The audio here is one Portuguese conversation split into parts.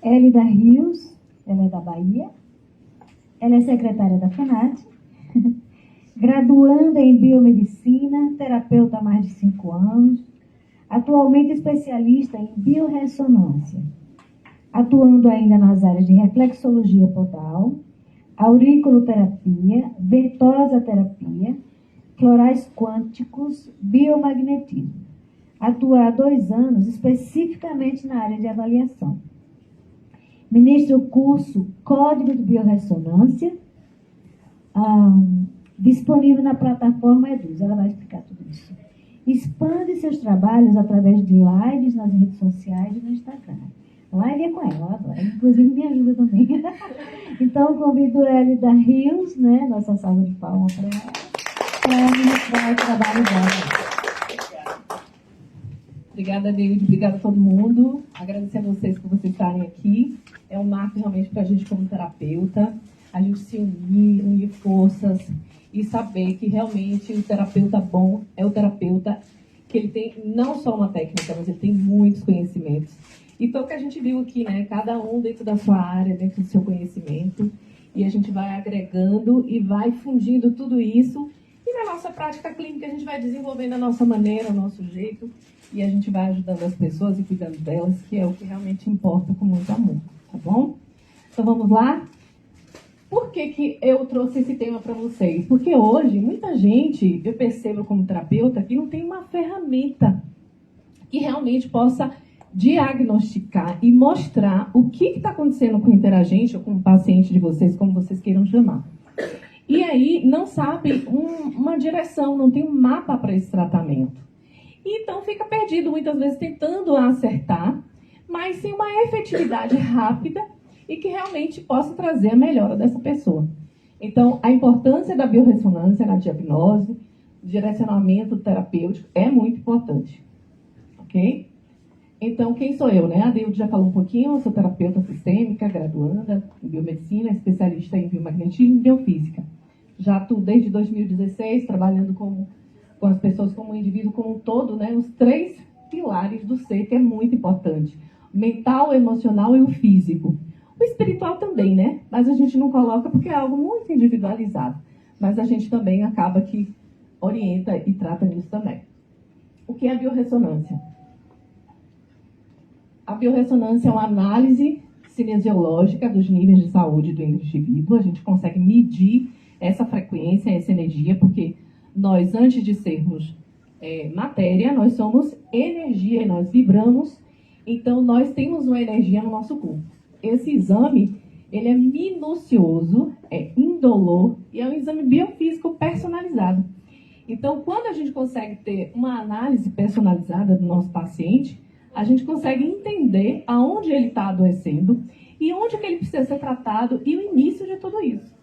Hélida Rios, ela é da Bahia, ela é secretária da FENAT, graduanda em biomedicina, terapeuta há mais de 5 anos, atualmente especialista em biorressonância, atuando ainda nas áreas de reflexologia podal, auriculoterapia, ventosa terapia, florais quânticos, biomagnetismo. Atua há 2 anos especificamente na área de avaliação. Ministra o curso Código de Biorressonância, disponível na plataforma Eduz. Ela vai explicar tudo isso. Expande seus trabalhos através de lives nas redes sociais e no Instagram. Live é com ela, eu adoro. Inclusive me ajuda também. Então, convido a Hélida Rios, né, nossa salva de palmas para ela, para mostrar o trabalho dela. Obrigada, David. Obrigada a todo mundo. Agradecer a vocês por vocês estarem aqui. É um marco realmente para a gente como terapeuta, a gente se unir forças e saber que realmente o terapeuta bom é o terapeuta que ele tem não só uma técnica, mas ele tem muitos conhecimentos. E foi o que a gente viu aqui, né? Cada um dentro da sua área, dentro do seu conhecimento, e a gente vai agregando e vai fundindo tudo isso. E na nossa prática clínica a gente vai desenvolvendo a nossa maneira, o nosso jeito, e a gente vai ajudando as pessoas e cuidando delas, que é o que realmente importa, com muito amor, tá bom? Então vamos lá? Por que eu trouxe esse tema para vocês? Porque hoje, muita gente, eu percebo como terapeuta, que não tem uma ferramenta que realmente possa diagnosticar e mostrar o que está acontecendo com o interagente ou com o paciente de vocês, como vocês queiram chamar. E aí não sabe uma direção, não tem um mapa para esse tratamento. Então fica perdido, muitas vezes tentando acertar, mas sem uma efetividade rápida e que realmente possa trazer a melhora dessa pessoa. Então, a importância da biorressonância na diagnose, direcionamento terapêutico é muito importante. Ok? Então, quem sou eu, né? A Deilde já falou um pouquinho, eu sou terapeuta sistêmica, graduanda em biomedicina, especialista em biomagnetismo e biofísica. Já atuo desde 2016, trabalhando com as pessoas como um indivíduo como um todo, né? Os 3 pilares do ser, que é muito importante. O mental, o emocional e o físico. O espiritual também, né? Mas a gente não coloca porque é algo muito individualizado. Mas a gente também acaba que orienta e trata nisso também. O que é a biorressonância? A biorressonância é uma análise cinesiológica dos níveis de saúde do indivíduo. A gente consegue medir essa frequência, essa energia, porque nós, antes de sermos matéria, nós somos energia e nós vibramos. Então, nós temos uma energia no nosso corpo. Esse exame, ele é minucioso, é indolor e é um exame biofísico personalizado. Então, quando a gente consegue ter uma análise personalizada do nosso paciente, a gente consegue entender aonde ele está adoecendo e onde que ele precisa ser tratado e o início de tudo isso.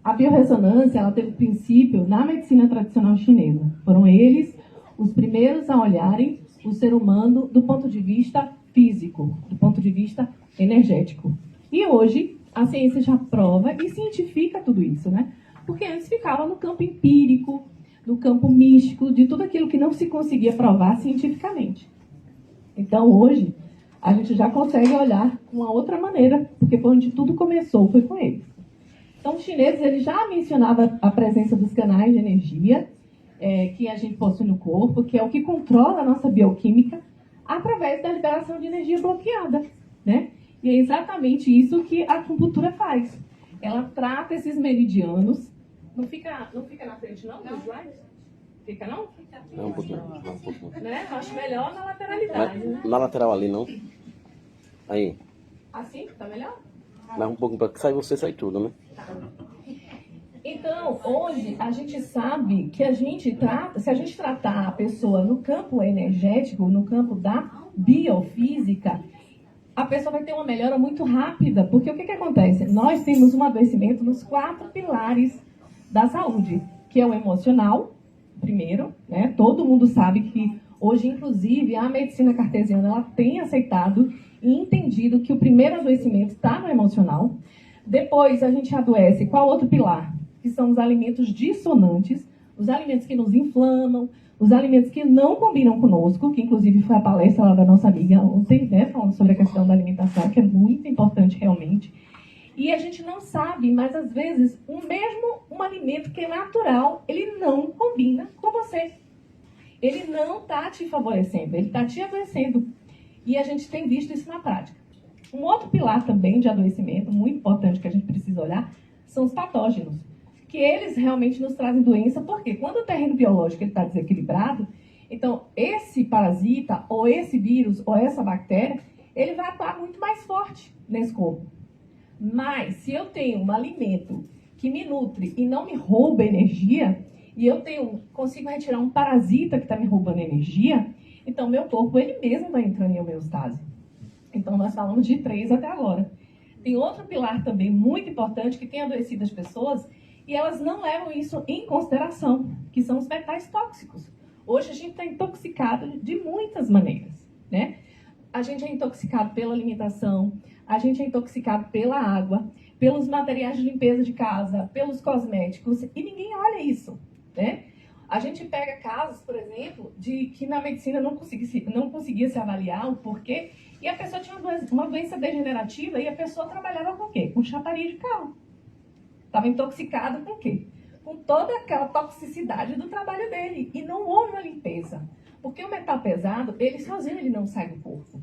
A biorressonância, ela teve princípio na medicina tradicional chinesa. Foram eles os primeiros a olharem o ser humano do ponto de vista físico, do ponto de vista energético. E hoje, a ciência já prova e cientifica tudo isso, né? Porque antes ficava no campo empírico, no campo místico, de tudo aquilo que não se conseguia provar cientificamente. Então, hoje, a gente já consegue olhar de uma outra maneira, porque foi onde tudo começou, foi com eles. Então, os chineses, eles já mencionavam a presença dos canais de energia que a gente possui no corpo, que é o que controla a nossa bioquímica, através da liberação de energia bloqueada, né? E é exatamente isso que a acupuntura faz. Ela trata esses meridianos. Não fica na frente, não? Não. Fica, não? Não, um pouquinho. Né? Acho melhor na lateralidade, né? Na lateral ali, não. Aí. Assim? Tá melhor? Mais um pouquinho para que sai você, sai tudo, né? Tá. Então, hoje, a gente sabe que se a gente tratar a pessoa no campo energético, no campo da biofísica, a pessoa vai ter uma melhora muito rápida. Porque o que acontece? Nós temos um adoecimento nos 4 pilares da saúde, que é o emocional, primeiro, né? Todo mundo sabe que hoje, inclusive, a medicina cartesiana ela tem aceitado e entendido que o primeiro adoecimento está no emocional. Depois, a gente adoece. Qual outro pilar? Que são os alimentos dissonantes, os alimentos que nos inflamam, Os alimentos que não combinam conosco, que inclusive foi a palestra lá da nossa amiga ontem, né, falando sobre a questão da alimentação, que é muito importante realmente. E a gente não sabe, mas às vezes um alimento que é natural, ele não combina com você. Ele não está te favorecendo, ele está te adoecendo. E a gente tem visto isso na prática. Um outro pilar também de adoecimento, muito importante que a gente precisa olhar, são os patógenos. Que eles realmente nos trazem doença, porque quando o terreno biológico está desequilibrado, então esse parasita, ou esse vírus, ou essa bactéria, ele vai atuar muito mais forte nesse corpo. Mas se eu tenho um alimento que me nutre e não me rouba energia, e eu consigo retirar um parasita que está me roubando energia, então meu corpo ele mesmo vai entrando em homeostase. Então nós falamos de 3 até agora. Tem outro pilar também muito importante que tem adoecido as pessoas e elas não levam isso em consideração, que são os metais tóxicos. Hoje a gente está intoxicado de muitas maneiras, né? A gente é intoxicado pela alimentação, a gente é intoxicado pela água, pelos materiais de limpeza de casa, pelos cosméticos, e ninguém olha isso, né? A gente pega casos, por exemplo, de que na medicina não conseguia se avaliar o porquê, e a pessoa tinha uma doença degenerativa e a pessoa trabalhava com o quê? Com chataria de carro. Estava intoxicado com o quê? Com toda aquela toxicidade do trabalho dele. E não houve uma limpeza. Porque o metal pesado, ele sozinho ele não sai do corpo.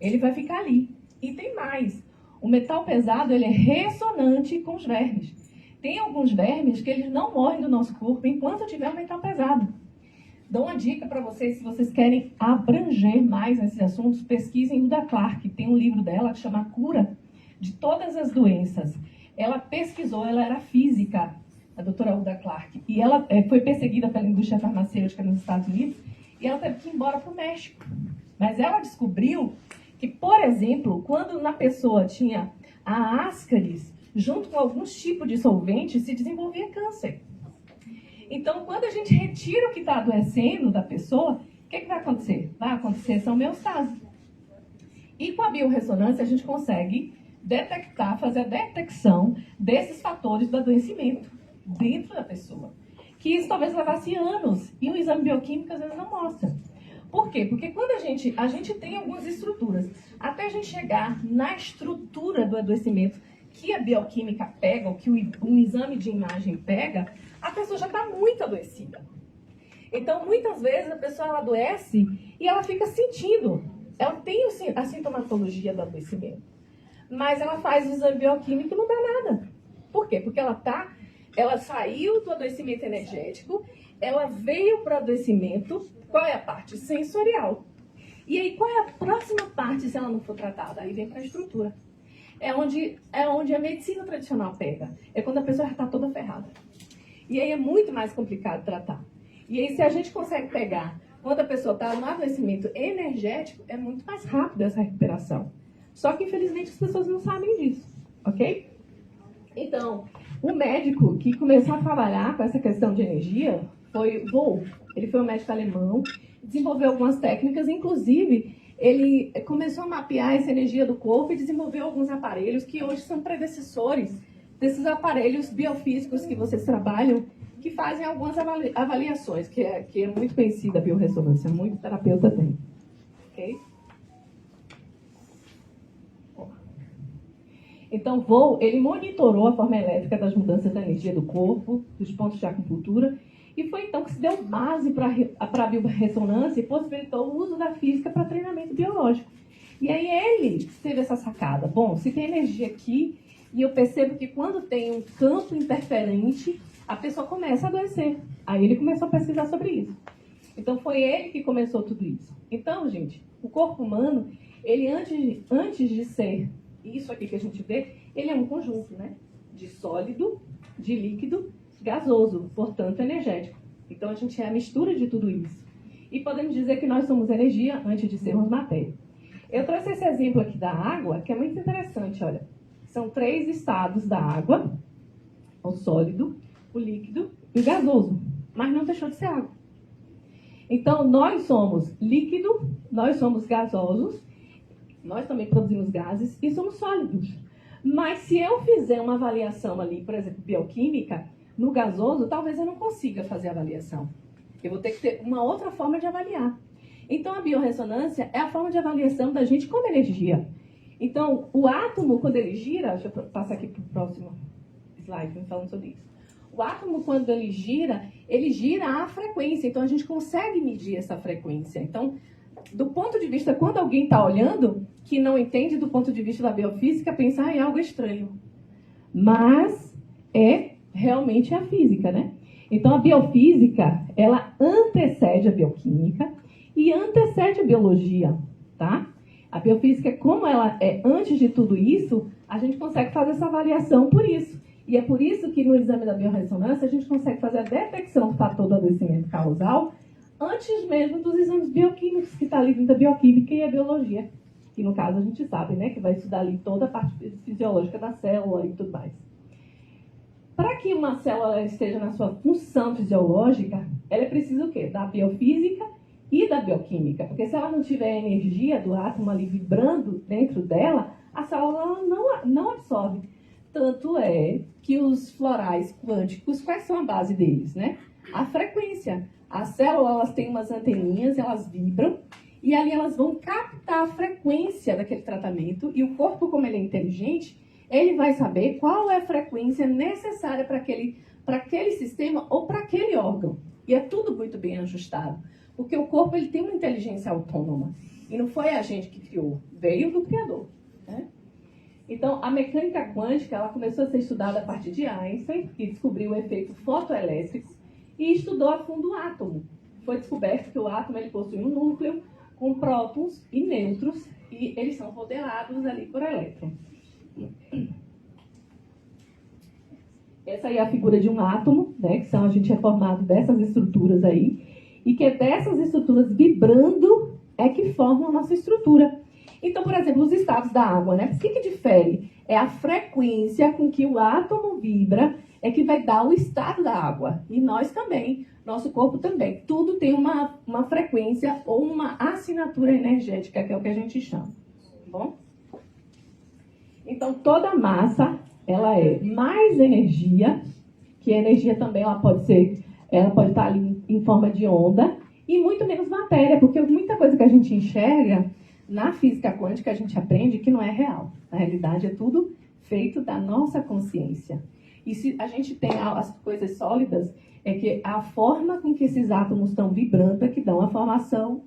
Ele vai ficar ali. E tem mais. O metal pesado ele é ressonante com os vermes. Tem alguns vermes que eles não morrem do nosso corpo enquanto tiver um metal pesado. Dou uma dica para vocês, se vocês querem abranger mais nesses assuntos, pesquisem Uda Clark. Tem um livro dela que chama A Cura de Todas as Doenças. Ela pesquisou, ela era física, a doutora Uda Clark, e ela foi perseguida pela indústria farmacêutica nos Estados Unidos, e ela teve que ir embora para o México. Mas ela descobriu que, por exemplo, quando na pessoa tinha a ascaris, junto com alguns tipos de solvente, se desenvolvia câncer. Então, quando a gente retira o que está adoecendo da pessoa, o que vai acontecer? Vai acontecer essa homeostase. E com a biorressonância, a gente consegue detectar, fazer a detecção desses fatores do adoecimento dentro da pessoa. Que isso talvez levasse anos, e o exame bioquímico às vezes não mostra. Por quê? Porque quando a gente tem algumas estruturas, até a gente chegar na estrutura do adoecimento que a bioquímica pega, ou que um exame de imagem pega, a pessoa já está muito adoecida. Então, muitas vezes, a pessoa ela adoece e ela fica sentindo. Ela tem a sintomatologia do adoecimento. Mas ela faz o exame bioquímico e não dá nada. Por quê? Porque ela saiu do adoecimento energético, ela veio para o adoecimento. Qual é a parte? Sensorial. E aí, qual é a próxima parte se ela não for tratada? Aí vem para a estrutura. É onde a medicina tradicional pega. É quando a pessoa já está toda ferrada. E aí é muito mais complicado tratar. E aí, se a gente consegue pegar quando a pessoa está no adoecimento energético, é muito mais rápido essa recuperação. Só que, infelizmente, as pessoas não sabem disso, ok? Então, o médico que começou a trabalhar com essa questão de energia foi Wolff. Ele foi um médico alemão, desenvolveu algumas técnicas, inclusive, ele começou a mapear essa energia do corpo e desenvolveu alguns aparelhos que hoje são predecessores desses aparelhos biofísicos que vocês trabalham, que fazem algumas avaliações, que é muito conhecida a biorressonância, muito terapeuta tem. Ok? Então, Wolff, ele monitorou a forma elétrica das mudanças da energia do corpo, dos pontos de acupuntura, e foi então que se deu base para a biorressonância e possibilitou o uso da física para treinamento biológico. E aí ele teve essa sacada. Bom, se tem energia aqui, e eu percebo que quando tem um campo interferente, a pessoa começa a adoecer. Aí ele começou a pesquisar sobre isso. Então foi ele que começou tudo isso. Então, gente, o corpo humano, ele antes de ser isso aqui que a gente vê, ele é um conjunto, né? De sólido, de líquido, gasoso, portanto energético. Então a gente é a mistura de tudo isso. E podemos dizer que nós somos energia antes de sermos matéria. Eu trouxe esse exemplo aqui da água, que é muito interessante, olha. São 3 estados da água: o sólido, o líquido e o gasoso. Mas não deixou de ser água. Então nós somos líquido, nós somos gasosos, nós também produzimos gases e somos sólidos. Mas se eu fizer uma avaliação ali, por exemplo, bioquímica, no gasoso, talvez eu não consiga fazer a avaliação. Eu vou ter que ter uma outra forma de avaliar. Então, a biorressonância é a forma de avaliação da gente como energia. Então, o átomo, quando ele gira... Deixa eu passar aqui para o próximo slide, falando sobre isso. O átomo, quando ele gira a frequência. Então, a gente consegue medir essa frequência. Então, do ponto de vista, quando alguém está olhando, que não entende do ponto de vista da biofísica, pensa, é algo estranho. Mas é realmente a física, né? Então, a biofísica, ela antecede a bioquímica e antecede a biologia, tá? A biofísica, como ela é antes de tudo isso, a gente consegue fazer essa avaliação por isso. E é por isso que no exame da biorressonância a gente consegue fazer a detecção do fator do adoecimento causal antes mesmo dos exames bioquímicos que está ali dentro da bioquímica e a biologia. Que no caso a gente sabe, né? Que vai estudar ali toda a parte fisiológica da célula e tudo mais. Para que uma célula esteja na sua função fisiológica, ela é preciso o quê? Da biofísica e da bioquímica. Porque se ela não tiver a energia do átomo ali vibrando dentro dela, a célula não absorve. Tanto é que os florais quânticos, quais são a base deles, né? A frequência. As células, elas têm umas anteninhas, elas vibram, e ali elas vão captar a frequência daquele tratamento, e o corpo, como ele é inteligente, ele vai saber qual é a frequência necessária para aquele sistema ou para aquele órgão. E é tudo muito bem ajustado, porque o corpo ele tem uma inteligência autônoma, e não foi a gente que criou, veio do Criador, né? Então, a mecânica quântica ela começou a ser estudada a partir de Einstein, que descobriu o efeito fotoelétrico e estudou a fundo o átomo. Foi descoberto que o átomo ele possui um núcleo com prótons e nêutrons e eles são rodeados ali por elétrons. Essa aí é a figura de um átomo, né, que a gente é formado dessas estruturas aí, e que é dessas estruturas vibrando é que formam a nossa estrutura. Então, por exemplo, os estados da água, né? O que difere? É a frequência com que o átomo vibra é que vai dar o estado da água. E nós também, nosso corpo também. Tudo tem uma frequência ou uma assinatura energética, que é o que a gente chama. Tá bom? Então, toda massa, ela é mais energia, que a energia também ela pode estar ali em forma de onda, e muito menos matéria, porque muita coisa que a gente enxerga na física quântica a gente aprende que não é real. Na realidade, é tudo feito da nossa consciência. E se a gente tem as coisas sólidas, é que a forma com que esses átomos estão vibrando é que dão a formação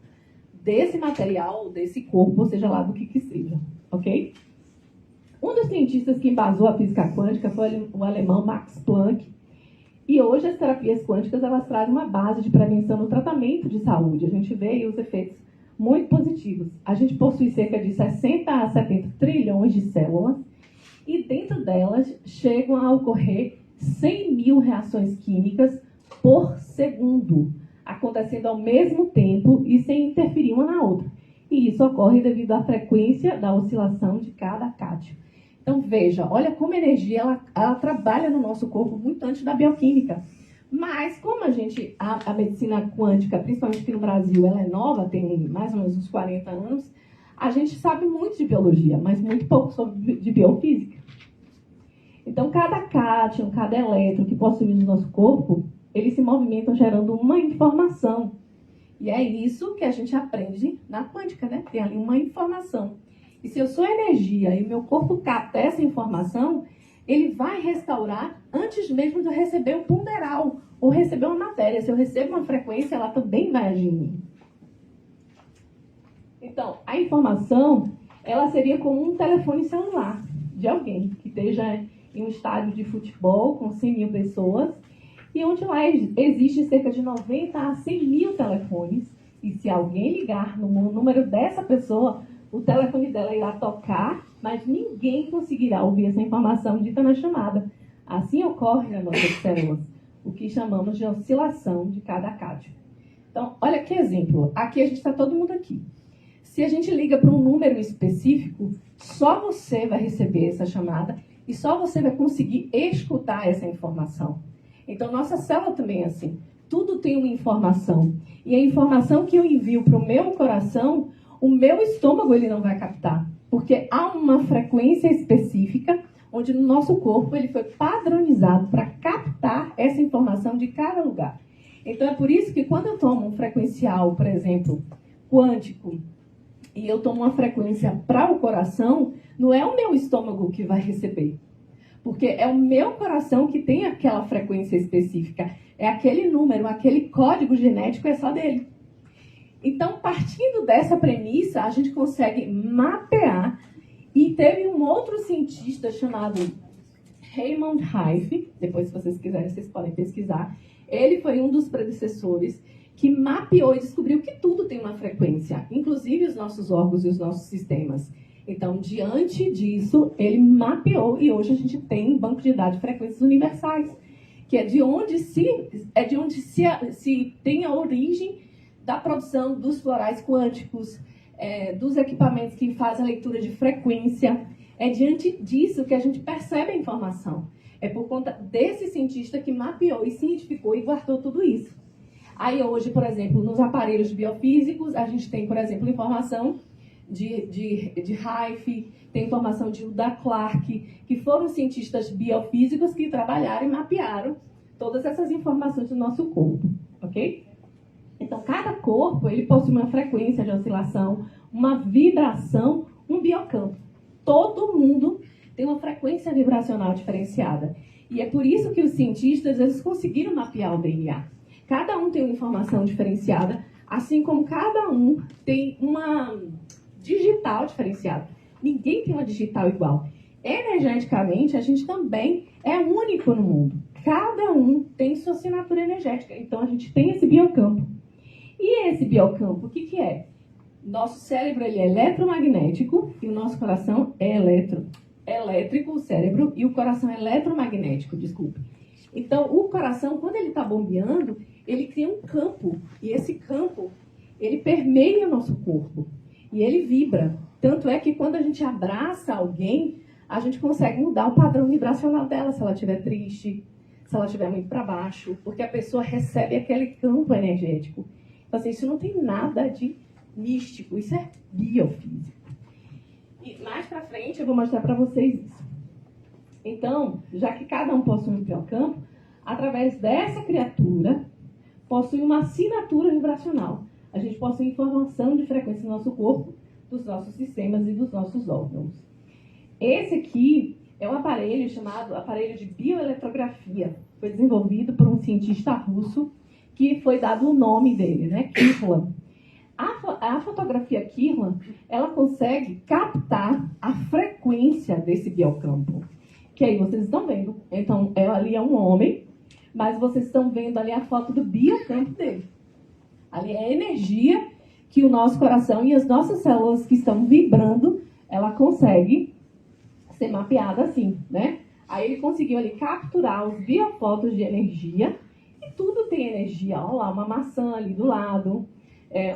desse material, desse corpo, ou seja lá do que seja. Ok? Um dos cientistas que embasou a física quântica foi o alemão Max Planck. E hoje as terapias quânticas elas trazem uma base de prevenção no tratamento de saúde. A gente vê os efeitos muito positivos. A gente possui cerca de 60 a 70 trilhões de células e dentro delas chegam a ocorrer 100 mil reações químicas por segundo, acontecendo ao mesmo tempo e sem interferir uma na outra. E isso ocorre devido à frequência da oscilação de cada cátion. Então veja, olha como a energia ela trabalha no nosso corpo muito antes da bioquímica. Mas, como a medicina quântica, principalmente aqui no Brasil, ela é nova, tem mais ou menos uns 40 anos, a gente sabe muito de biologia, mas muito pouco de biofísica. Então, cada cátion, cada elétron que possuímos no nosso corpo, eles se movimentam gerando uma informação. E é isso que a gente aprende na quântica, né? Tem ali uma informação. E se eu sou energia e meu corpo capta essa informação, ele vai restaurar antes mesmo de eu receber o ponderal ou receber uma matéria. Se eu recebo uma frequência, ela também vai agir em mim. Então, a informação, ela seria como um telefone celular de alguém que esteja em um estádio de futebol com 100 mil pessoas e onde lá existe cerca de 90 a 100 mil telefones. E se alguém ligar no número dessa pessoa, o telefone dela irá tocar, mas ninguém conseguirá ouvir essa informação dita na chamada. Assim ocorre nas nossas células, o que chamamos de oscilação de cada cátion. Então, olha que exemplo. Aqui a gente está todo mundo aqui. Se a gente liga para um número específico, só você vai receber essa chamada e só você vai conseguir escutar essa informação. Então, nossa célula também é assim. Tudo tem uma informação. E a informação que eu envio para o meu coração, o meu estômago ele não vai captar. Porque há uma frequência específica onde no nosso corpo ele foi padronizado para captar essa informação de cada lugar. Então, é por isso que quando eu tomo um frequencial, por exemplo, quântico, e eu tomo uma frequência para o coração, não é o meu estômago que vai receber. Porque é o meu coração que tem aquela frequência específica. É aquele número, aquele código genético é só dele. Então, partindo dessa premissa, a gente consegue mapear. E teve um outro cientista chamado Raymond Rife, depois se vocês quiserem, vocês podem pesquisar. Ele foi um dos predecessores que mapeou e descobriu que tudo tem uma frequência, inclusive os nossos órgãos e os nossos sistemas. Então, diante disso, ele mapeou e hoje a gente tem um banco de dados de frequências universais, que é de onde se tem a origem da produção dos florais quânticos, dos equipamentos que fazem a leitura de frequência. É diante disso que a gente percebe a informação. É por conta desse cientista que mapeou e cientificou e guardou tudo isso. Aí hoje, por exemplo, nos aparelhos biofísicos, a gente tem, por exemplo, informação de Rife, tem informação de Uda Clark, que foram cientistas biofísicos que trabalharam e mapearam todas essas informações do nosso corpo, ok? Então, cada corpo, ele possui uma frequência de oscilação, uma vibração, um biocampo. Todo mundo tem uma frequência vibracional diferenciada. E é por isso que os cientistas, eles conseguiram mapear o DNA. Cada um tem uma informação diferenciada, assim como cada um tem uma digital diferenciada. Ninguém tem uma digital igual. Energeticamente, a gente também é único no mundo. Cada um tem sua assinatura energética. Então, a gente tem esse biocampo. E esse biocampo, o que é? Nosso cérebro ele é eletromagnético e o nosso coração é elétrico, o cérebro, e o coração é eletromagnético, desculpe. Então, o coração, quando ele está bombeando, ele cria um campo. E esse campo, ele permeia o nosso corpo. E ele vibra. Tanto é que quando a gente abraça alguém, a gente consegue mudar o padrão vibracional dela, se ela estiver triste, se ela estiver muito para baixo, porque a pessoa recebe aquele campo energético. Então, assim, isso não tem nada de místico, isso é biofísico. E mais para frente eu vou mostrar para vocês isso. Então, já que cada um possui um biocampo, através dessa criatura, possui uma assinatura vibracional. A gente possui informação de frequência do nosso corpo, dos nossos sistemas e dos nossos órgãos. Esse aqui é um aparelho chamado aparelho de bioeletrografia. Foi desenvolvido por um cientista russo que foi dado o nome dele, né? Kirlan. A fotografia Kirlan, ela consegue captar a frequência desse biocampo. Que aí vocês estão vendo. Então, ali é um homem, mas vocês estão vendo ali a foto do biocampo dele. Ali é a energia que o nosso coração e as nossas células que estão vibrando, ela consegue ser mapeada assim, né? Aí ele conseguiu ali capturar os biofotos de energia e tudo tem energia. Olha lá, uma maçã ali do lado,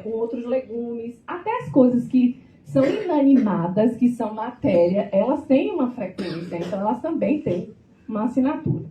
outros legumes, até as coisas que são inanimadas, que são matéria, elas têm uma frequência, então elas também têm uma assinatura.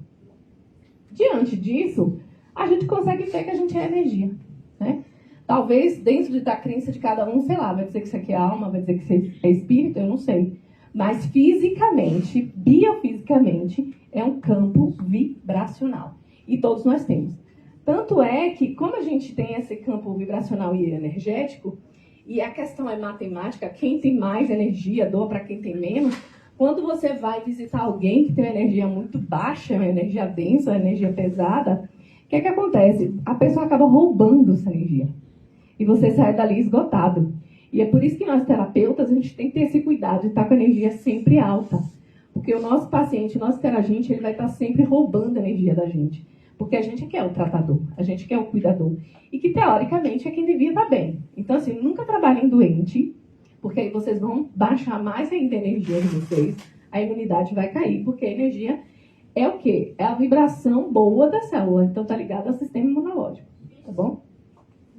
Diante disso, a gente consegue ver que a gente é energia, né? Talvez dentro da crença de cada um, sei lá, vai dizer que isso aqui é alma, vai dizer que isso é espírito, eu não sei. Mas fisicamente, biofisicamente, é um campo vibracional. E todos nós temos. Tanto é que, como a gente tem esse campo vibracional e energético, e a questão é matemática, quem tem mais energia doa para quem tem menos, quando você vai visitar alguém que tem uma energia muito baixa, uma energia densa, uma energia pesada, o que acontece? A pessoa acaba roubando essa energia. E você sai dali esgotado. E é por isso que nós terapeutas, a gente tem que ter esse cuidado de estar com a energia sempre alta. Porque o nosso paciente, o nosso teragente, ele vai estar sempre roubando a energia da gente. Porque a gente quer o tratador, a gente quer o cuidador. E que, teoricamente, é quem devia estar bem. Então, assim, nunca trabalhem doente, porque aí vocês vão baixar mais ainda a energia de vocês. A imunidade vai cair, porque a energia é o quê? É a vibração boa da célula. Então, tá ligado ao sistema imunológico. Tá bom?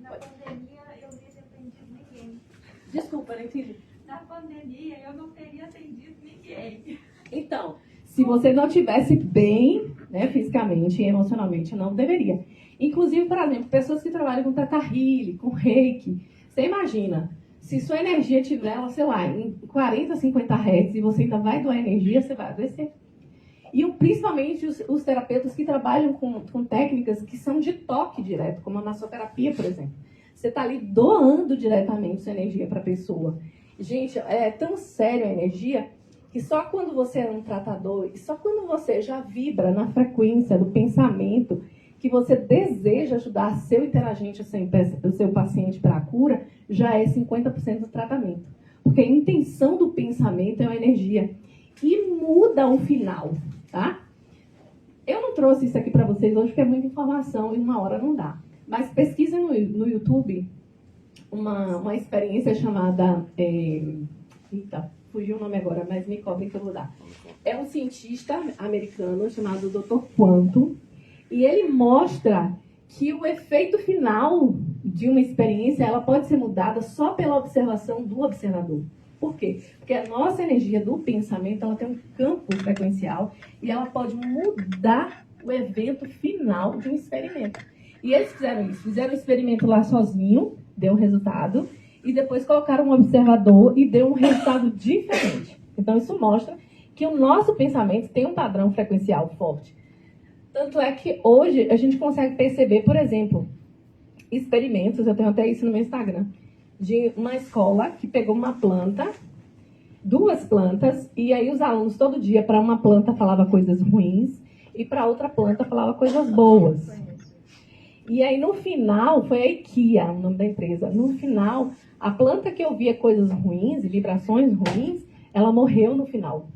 Na pandemia, eu não teria atendido ninguém. Desculpa, não entendi. Na pandemia, eu não teria atendido ninguém. Então, se você não estivesse bem, né, fisicamente e emocionalmente, não deveria. Inclusive, por exemplo, pessoas que trabalham com Teta Healing, com Reiki. Você imagina, se sua energia estiver, sei lá, em 40, 50 Hz e você ainda vai doar energia, você vai adoecer. E principalmente os terapeutas que trabalham com técnicas que são de toque direto, como a massoterapia, por exemplo. Você está ali doando diretamente sua energia para a pessoa. Gente, é tão sério a energia que só quando você é um tratador e só quando você já vibra na frequência do pensamento que você deseja ajudar seu interagente, o seu paciente para a cura, já é 50% do tratamento. Porque a intenção do pensamento é uma energia e muda o final, tá? Eu não trouxe isso aqui para vocês hoje porque é muita informação e uma hora não dá. Mas pesquisem no YouTube uma experiência chamada... Eita, fugiu o nome agora, mas me cobrem que eu vou dar. É um cientista americano chamado Dr. Quanto, e ele mostra que o efeito final de uma experiência ela pode ser mudada só pela observação do observador. Por quê? Porque a nossa energia do pensamento ela tem um campo frequencial e ela pode mudar o evento final de um experimento. E eles fizeram isso. Fizeram um experimento lá sozinho, deu um resultado, e depois colocaram um observador e deu um resultado diferente. Então, isso mostra que o nosso pensamento tem um padrão frequencial forte. Tanto é que hoje a gente consegue perceber, por exemplo, experimentos, eu tenho até isso no meu Instagram, de uma escola que pegou uma planta, 2 plantas, e aí os alunos todo dia para uma planta falava coisas ruins e para outra planta falava coisas boas. E aí no final, foi a IKEA, o nome da empresa, no final, a planta que ouvia coisas ruins e vibrações ruins, ela morreu no final.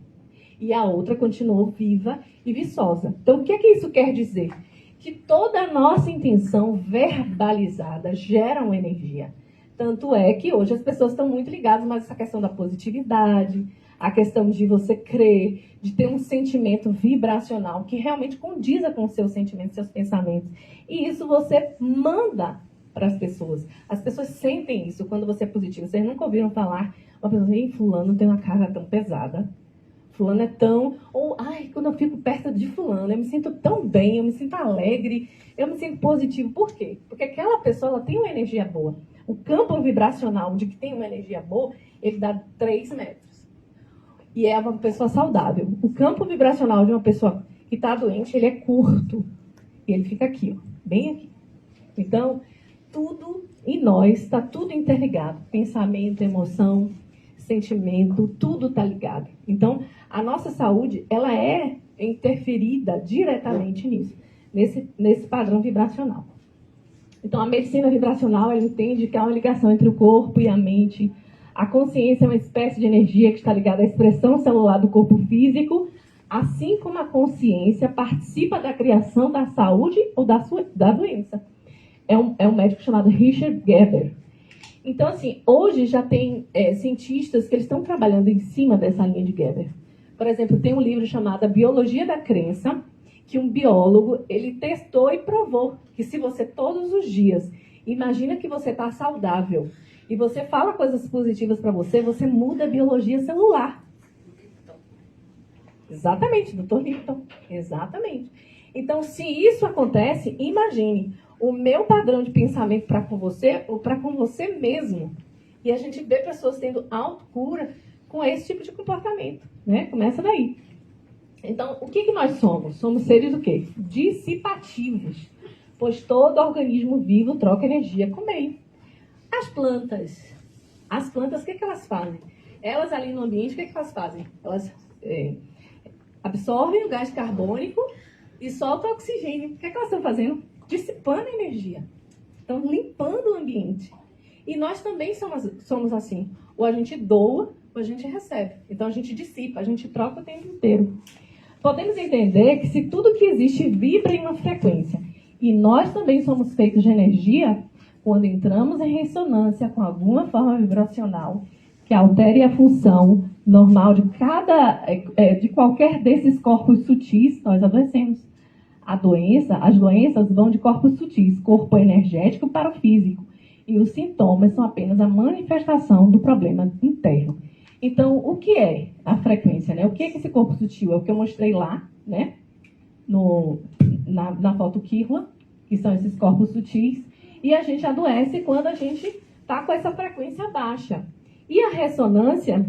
E a outra continuou viva e viçosa. Então o que é que isso quer dizer? Que toda a nossa intenção verbalizada gera uma energia. Tanto é que hoje as pessoas estão muito ligadas mais essa questão da positividade, a questão de você crer, de ter um sentimento vibracional que realmente condiza com os seus sentimentos, seus pensamentos. E isso você manda para as pessoas. As pessoas sentem isso quando você é positivo. Vocês nunca ouviram falar, uma pessoa, ei, fulano tem uma carga tão pesada. Fulano é tão... Ou, ai, quando eu fico perto de fulano, eu me sinto tão bem, eu me sinto alegre, eu me sinto positivo. Por quê? Porque aquela pessoa ela tem uma energia boa. O campo vibracional de que tem uma energia boa, ele dá 3 metros. E é uma pessoa saudável. O campo vibracional de uma pessoa que está doente, ele é curto. E ele fica aqui, ó, bem aqui. Então, tudo em nós está tudo interligado. Pensamento, emoção, sentimento, tudo está ligado. Então, a nossa saúde, ela é interferida diretamente nisso, nesse padrão vibracional. Então, a medicina vibracional, ela entende que há uma ligação entre o corpo e a mente. A consciência é uma espécie de energia que está ligada à expressão celular do corpo físico, assim como a consciência participa da criação da saúde ou da doença. É um médico chamado Richard Geber. Então, assim, hoje já tem cientistas que eles estão trabalhando em cima dessa linha de Geber. Por exemplo, tem um livro chamado A Biologia da Crença, que um biólogo, ele testou e provou que se você todos os dias imagina que você está saudável e você fala coisas positivas para você, você muda a biologia celular. Exatamente, Dr. Lipton. Exatamente. Então, se isso acontece, imagine o meu padrão de pensamento para com você ou para com você mesmo. E a gente vê pessoas tendo autocura com esse tipo de comportamento, né? Começa daí. Então, o que nós somos? Somos seres do quê? Dissipativos, pois todo organismo vivo troca energia com o meio. As plantas, o que elas fazem? Elas ali no ambiente, o que elas fazem? Elas absorvem o gás carbônico e soltam o oxigênio. O que elas estão fazendo? Dissipando energia. Estão limpando o ambiente. E nós também somos assim. Ou a gente doa, ou a gente recebe. Então a gente dissipa, a gente troca o tempo inteiro. Podemos entender que se tudo que existe vibra em uma frequência, e nós também somos feitos de energia, quando entramos em ressonância com alguma forma vibracional que altere a função normal de qualquer desses corpos sutis, nós adoecemos. As doenças vão de corpos sutis, corpo energético para o físico, e os sintomas são apenas a manifestação do problema interno. Então, o que é a frequência, né? O que é esse corpo sutil? É o que eu mostrei lá, né? Na foto Kirla, que são esses corpos sutis. E a gente adoece quando a gente está com essa frequência baixa. E a ressonância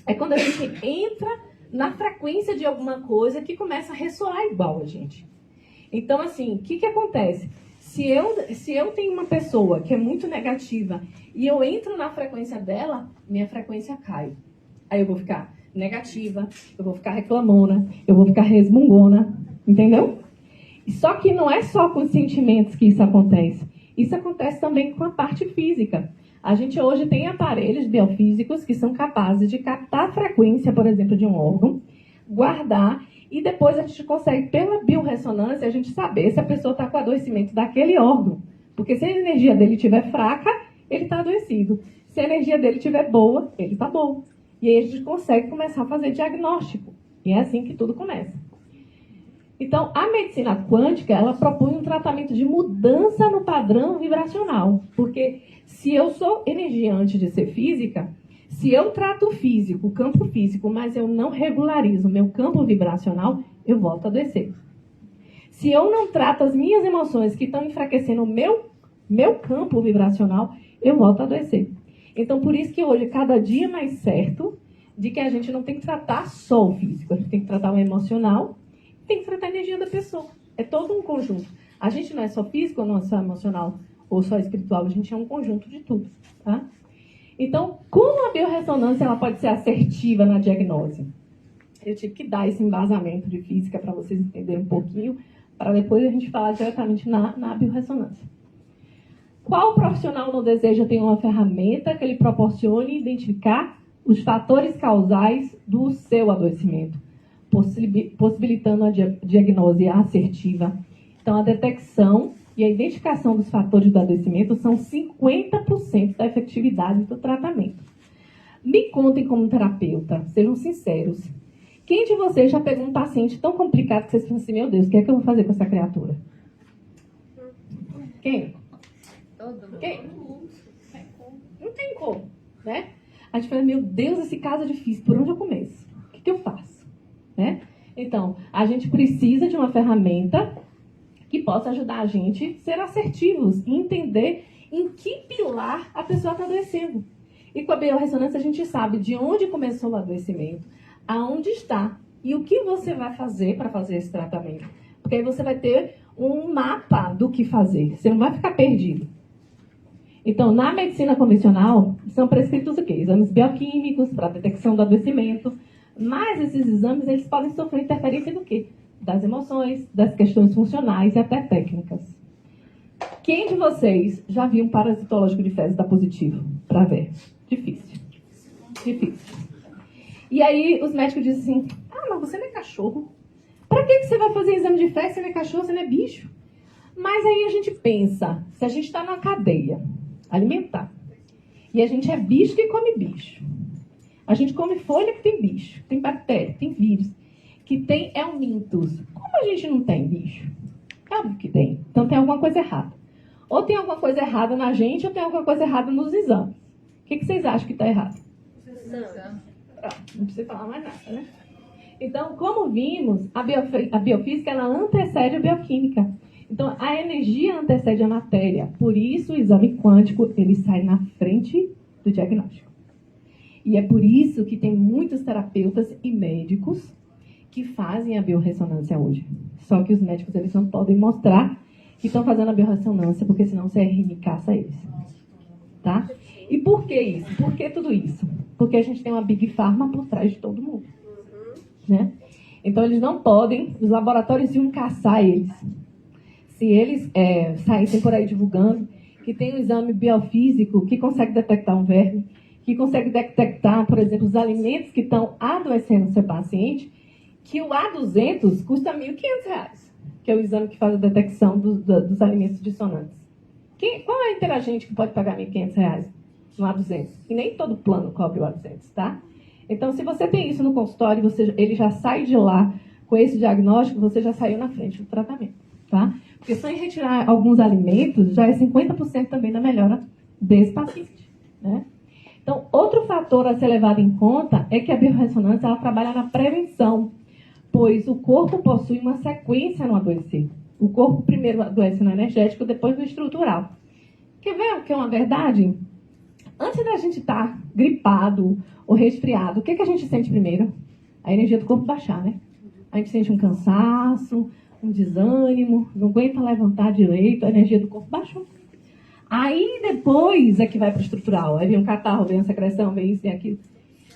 é quando a gente entra na frequência de alguma coisa que começa a ressoar igual a gente. Então, assim, o que acontece? Se eu tenho uma pessoa que é muito negativa e eu entro na frequência dela, minha frequência cai. Aí eu vou ficar negativa, eu vou ficar reclamona, eu vou ficar resmungona, entendeu? Só que não é só com os sentimentos que isso acontece. Isso acontece também com a parte física. A gente hoje tem aparelhos biofísicos que são capazes de captar a frequência, por exemplo, de um órgão, guardar, e depois a gente consegue, pela biorressonância, a gente saber se a pessoa está com adoecimento daquele órgão. Porque se a energia dele estiver fraca, ele está adoecido. Se a energia dele estiver boa, ele está bom. E aí a gente consegue começar a fazer diagnóstico. E é assim que tudo começa. Então, a medicina quântica, ela propõe um tratamento de mudança no padrão vibracional. Porque se eu sou energia antes de ser física, se eu trato o físico, o campo físico, mas eu não regularizo o meu campo vibracional, eu volto a adoecer. Se eu não trato as minhas emoções que estão enfraquecendo o meu campo vibracional, eu volto a adoecer. Então, por isso que hoje, cada dia mais certo de que a gente não tem que tratar só o físico, a gente tem que tratar o emocional, tem que tratar a energia da pessoa. É todo um conjunto. A gente não é só físico, ou não é só emocional, ou só espiritual, a gente é um conjunto de tudo, tá? Então, como a biorressonância ela pode ser assertiva na diagnose? Eu tive que dar esse embasamento de física para vocês entenderem um pouquinho, para depois a gente falar diretamente na biorressonância. Qual profissional não deseja ter uma ferramenta que lhe proporcione identificar os fatores causais do seu adoecimento, possibilitando a diagnose assertiva? Então, a detecção e a identificação dos fatores do adoecimento são 50% da efetividade do tratamento. Me contem como terapeuta, sejam sinceros. Quem de vocês já pegou um paciente tão complicado que vocês pensam assim, meu Deus, o que é que eu vou fazer com essa criatura? Quem? Quem? Não tem como, né? A gente fala, meu Deus, esse caso é difícil, por onde eu começo? O que eu faço? Né? Então, a gente precisa de uma ferramenta que possa ajudar a gente a ser assertivos e entender em que pilar a pessoa está adoecendo. E com a biorressonância a gente sabe de onde começou o adoecimento, aonde está e o que você vai fazer para fazer esse tratamento. Porque aí você vai ter um mapa do que fazer, você não vai ficar perdido. Então, na medicina convencional, são prescritos o quê? Exames bioquímicos para detecção do adoecimento, mas esses exames eles podem sofrer interferência do quê? Das emoções, das questões funcionais e até técnicas. Quem de vocês já viu um parasitológico de fezes dar positivo? Para ver. Difícil. Difícil. E aí os médicos dizem assim, mas você não é cachorro. Para que você vai fazer exame de fezes? Você não é cachorro, você não é bicho. Mas aí a gente pensa, se a gente está numa cadeia alimentar, e a gente é bicho que come bicho. A gente come folha que tem bicho, tem bactéria, tem vírus, que tem helmintos. Como a gente não tem bicho? Claro que tem. Então tem alguma coisa errada. Ou tem alguma coisa errada na gente, ou tem alguma coisa errada nos exames. O que vocês acham que está errado? Não precisa falar mais nada, né? Então, como vimos, a biofísica ela antecede a bioquímica. Então, a energia antecede a matéria. Por isso, o exame quântico ele sai na frente do diagnóstico. E é por isso que tem muitos terapeutas e médicos que fazem a biorressonância hoje. Só que os médicos eles não podem mostrar que estão fazendo a biorressonância, porque senão o CRM caça eles. Tá? E por que isso? Por que tudo isso? Porque a gente tem uma Big Pharma por trás de todo mundo. Né? Então, eles não podem, os laboratórios iam caçar eles. Se eles saíssem por aí divulgando que tem um exame biofísico que consegue detectar um verme, que consegue detectar, por exemplo, os alimentos que estão adoecendo o seu paciente, que o A200 custa R$ 1.500, que é o exame que faz a detecção dos alimentos dissonantes. Qual é a interagente que pode pagar R$ 1.500 no A200? E nem todo plano cobre o A200, tá? Então, se você tem isso no consultório, ele já sai de lá com esse diagnóstico, você já saiu na frente do tratamento, tá? Porque só em retirar alguns alimentos já é 50% também da melhora desse paciente, né? Então, outro fator a ser levado em conta é que a biorressonância ela trabalha na prevenção, pois o corpo possui uma sequência no adoecer. O corpo primeiro adoece no energético, depois no estrutural. Quer ver o que é uma verdade? Antes da gente estar gripado ou resfriado, o que a gente sente primeiro? a energia do corpo baixar, né? A gente sente um cansaço, um desânimo, não aguenta levantar direito, a energia do corpo baixou. Aí depois é que vai para o estrutural. Aí vem um catarro, vem a secreção, vem isso, vem aquilo.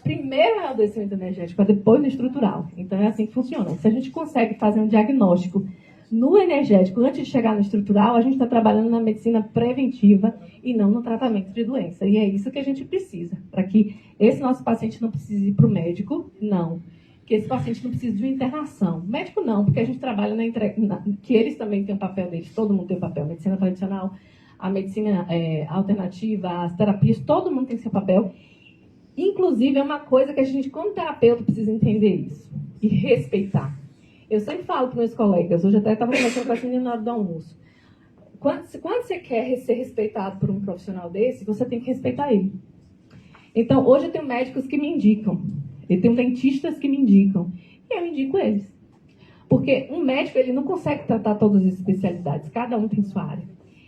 Primeiro é o adoecimento energético, depois no estrutural. Então é assim que funciona. Se a gente consegue fazer um diagnóstico no energético antes de chegar no estrutural, a gente está trabalhando na medicina preventiva e não no tratamento de doença. E é isso que a gente precisa, para que esse nosso paciente não precise ir para o médico, não. Que esse paciente não precise de uma internação. Médico não, porque a gente trabalha que eles também têm o papel deles, todo mundo tem o papel. A medicina tradicional, a medicina alternativa, as terapias, todo mundo tem seu papel. Inclusive, é uma coisa que a gente, como terapeuta, precisa entender isso e respeitar. Eu sempre falo para meus colegas, hoje até estava conversando com a menina na hora do almoço. Quando você quer ser respeitado por um profissional desse, você tem que respeitar ele. Então, hoje eu tenho médicos que me indicam, eu tenho dentistas que me indicam, e eu indico eles. Porque um médico, ele não consegue tratar todas as especialidades, cada um tem sua área.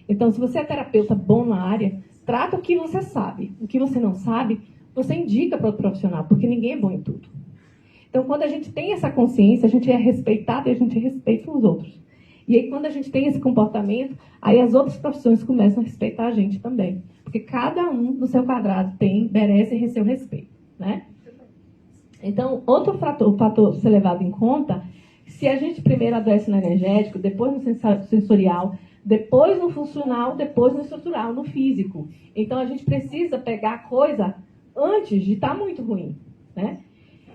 Então, se você é terapeuta bom na área, trata o que você sabe. O que você não sabe, você indica para outro profissional, porque ninguém é bom em tudo. Então, quando a gente tem essa consciência, a gente é respeitado e a gente respeita os outros. E aí, quando a gente tem esse comportamento, aí as outras profissões começam a respeitar a gente também. Porque cada um no seu quadrado merece receber o respeito, né? Então, outro fator a ser levado em conta, se a gente primeiro adoece no energético, depois no sensorial, depois no funcional, depois no estrutural, no físico. Então, a gente precisa pegar a coisa antes de estar muito ruim, né?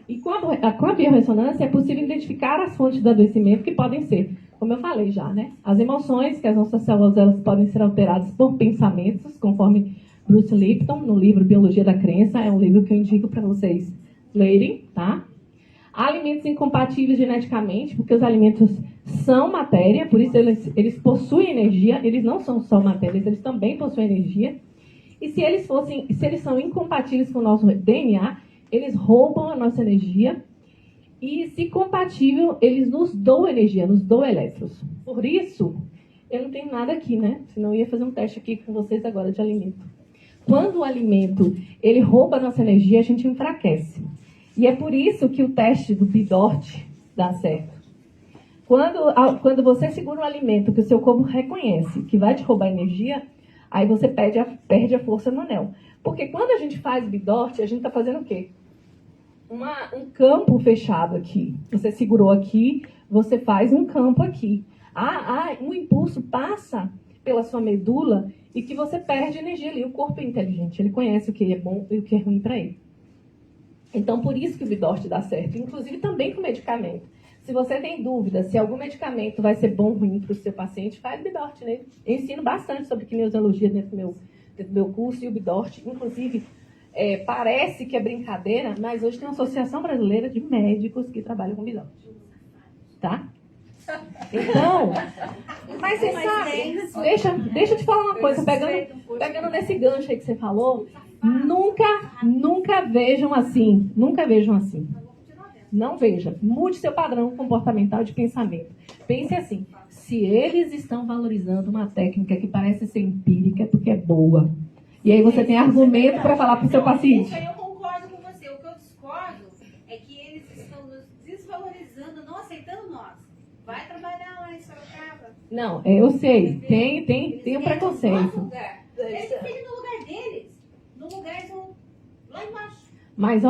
E com a biorressonância é possível identificar as fontes do adoecimento que podem ser, como eu falei já, né? As emoções, que as nossas células elas podem ser alteradas por pensamentos, conforme Bruce Lipton, no livro Biologia da Crença, é um livro que eu indico para vocês lerem, tá? Alimentos incompatíveis geneticamente, porque os alimentos são matéria, por isso eles possuem energia, eles não são só matérias, eles também possuem energia. E se eles são incompatíveis com o nosso DNA, eles roubam a nossa energia. E se compatível, eles nos dão energia, nos dão elétrons. Por isso, eu não tenho nada aqui, né? Senão eu ia fazer um teste aqui com vocês agora de alimento. Quando o alimento, ele rouba a nossa energia, a gente enfraquece. E é por isso que o teste do Bidort dá certo. Quando você segura um alimento que o seu corpo reconhece que vai te roubar energia, aí você perde a força no anel. Porque quando a gente faz Bidort, a gente está fazendo o quê? Um campo fechado aqui. Você segurou aqui, você faz um campo aqui. Um impulso passa pela sua medula e que você perde energia ali. O corpo é inteligente, ele conhece o que é bom e o que é ruim para ele. Então, por isso que o Bidort dá certo. Inclusive também com medicamento. Se você tem dúvida se algum medicamento vai ser bom ou ruim para o seu paciente, faz Bidort nele. Eu ensino bastante sobre kinesiologia dentro do meu curso e o Bidort, inclusive, parece que é brincadeira, mas hoje tem uma Associação Brasileira de Médicos que trabalham com Bidort. Tá? Então, mas você sabe, deixa eu te falar uma coisa, pegando nesse gancho aí que você falou, nunca vejam assim, Não veja, mude seu padrão comportamental de pensamento. Pense assim, se eles estão valorizando uma técnica que parece ser empírica, é porque é boa. E aí você tem argumento para falar para o seu paciente. Isso aí eu concordo com você. O que eu discordo é que eles estão nos desvalorizando, não aceitando nós. Vai trabalhar lá em Sorocaba. Não, eu sei, tem um preconceito. Eles querem no lugar deles. No lugar lá embaixo. Mas,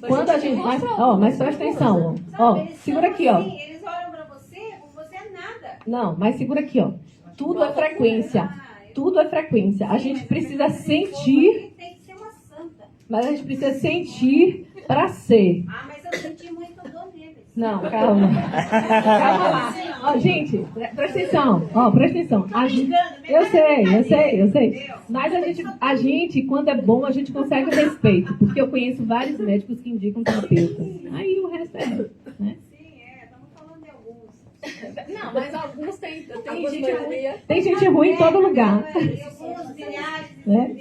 quando a gente... Mas presta atenção, segura aqui, assim, eles olham pra você, você é nada. Não, mas segura aqui, Tudo é frequência. Tudo é frequência. A gente precisa sentir... Tem que ser uma santa. Mas a gente precisa sentir pra ser. Mas eu senti muito dor neles. Não, calma. Calma lá. Gente, presta atenção. Presta atenção. Eu sei. Mas a gente, quando é bom, a gente consegue o respeito. Porque eu conheço vários médicos que indicam terapeutas. Aí o resto é, né? Sim, estamos falando de alguns. Não, mas alguns tem gente ruim. Tem gente ruim em todo lugar. Né?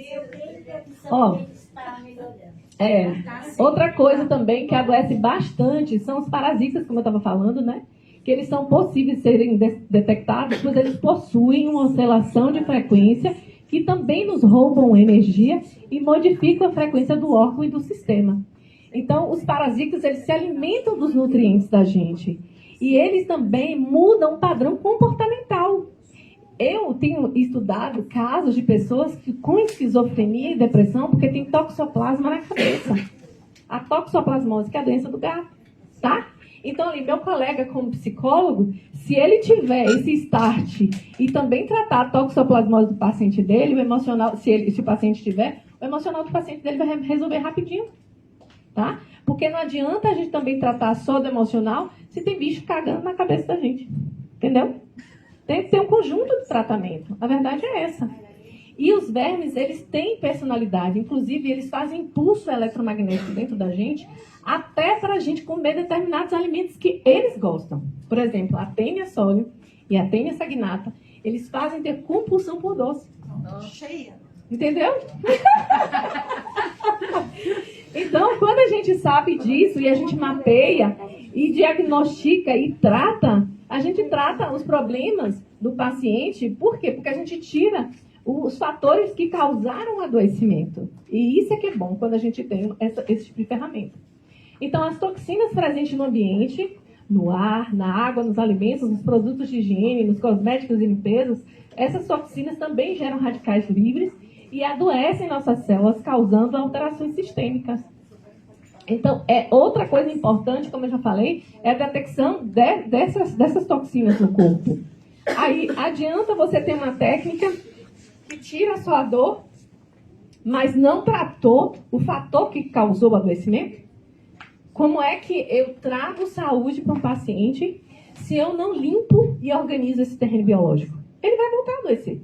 Outra coisa também que adoece bastante são os parasitas, como eu estava falando, né? Que eles são possíveis de serem detectados, pois eles possuem uma oscilação de frequência que também nos roubam energia e modificam a frequência do órgão e do sistema. Então, os parasitas, eles se alimentam dos nutrientes da gente. E eles também mudam o padrão comportamental. Eu tenho estudado casos de pessoas que, com esquizofrenia e depressão, porque tem toxoplasma na cabeça. A toxoplasmose, que é a doença do gato, tá? Então, ali, meu colega como psicólogo, se ele tiver esse start e também tratar a toxoplasmose do paciente dele, o emocional, se o paciente tiver, o emocional do paciente dele vai resolver rapidinho, tá? Porque não adianta a gente também tratar só do emocional se tem bicho cagando na cabeça da gente, entendeu? Tem que ter um conjunto de tratamento. A verdade é essa. E os vermes, eles têm personalidade. Inclusive, eles fazem impulso eletromagnético dentro da gente, até para a gente comer determinados alimentos que eles gostam. Por exemplo, a Taenia solium e a Taenia saginata, eles fazem ter compulsão por doce. Cheia. Entendeu? Então, quando a gente sabe disso e a gente mapeia e diagnostica e trata, a gente trata os problemas do paciente. Por quê? Porque a gente tira os fatores que causaram o adoecimento. E isso é que é bom quando a gente tem esse tipo de ferramenta. Então, as toxinas presentes no ambiente, no ar, na água, nos alimentos, nos produtos de higiene, nos cosméticos e limpezas, essas toxinas também geram radicais livres e adoecem nossas células, causando alterações sistêmicas. Então, outra coisa importante, como eu já falei, é a detecção dessas toxinas no corpo. Aí, adianta você ter uma técnica que tira a sua dor, mas não tratou o fator que causou o adoecimento? Como é que eu trago saúde para um paciente se eu não limpo e organizo esse terreno biológico? Ele vai voltar a adoecer.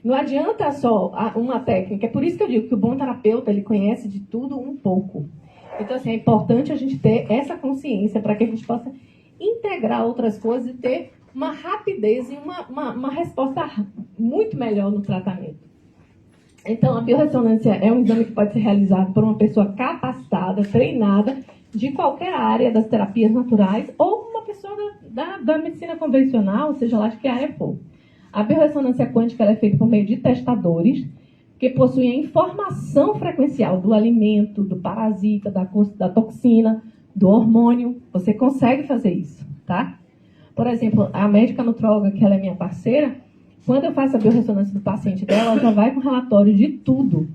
Não adianta só uma técnica. É por isso que eu digo que o bom terapeuta, ele conhece de tudo um pouco. Então, assim, é importante a gente ter essa consciência para que a gente possa integrar outras coisas e ter uma rapidez e uma resposta muito melhor no tratamento. Então, a biorressonância é um exame que pode ser realizado por uma pessoa capacitada, treinada, de qualquer área das terapias naturais ou uma pessoa da medicina convencional, seja lá de que área for. A biorressonância quântica ela é feita por meio de testadores que possuem a informação frequencial do alimento, do parasita, da toxina, do hormônio. Você consegue fazer isso, tá? Por exemplo, a médica nutróloga, que ela é minha parceira, quando eu faço a biorressonância do paciente dela, ela já vai com relatório de tudo,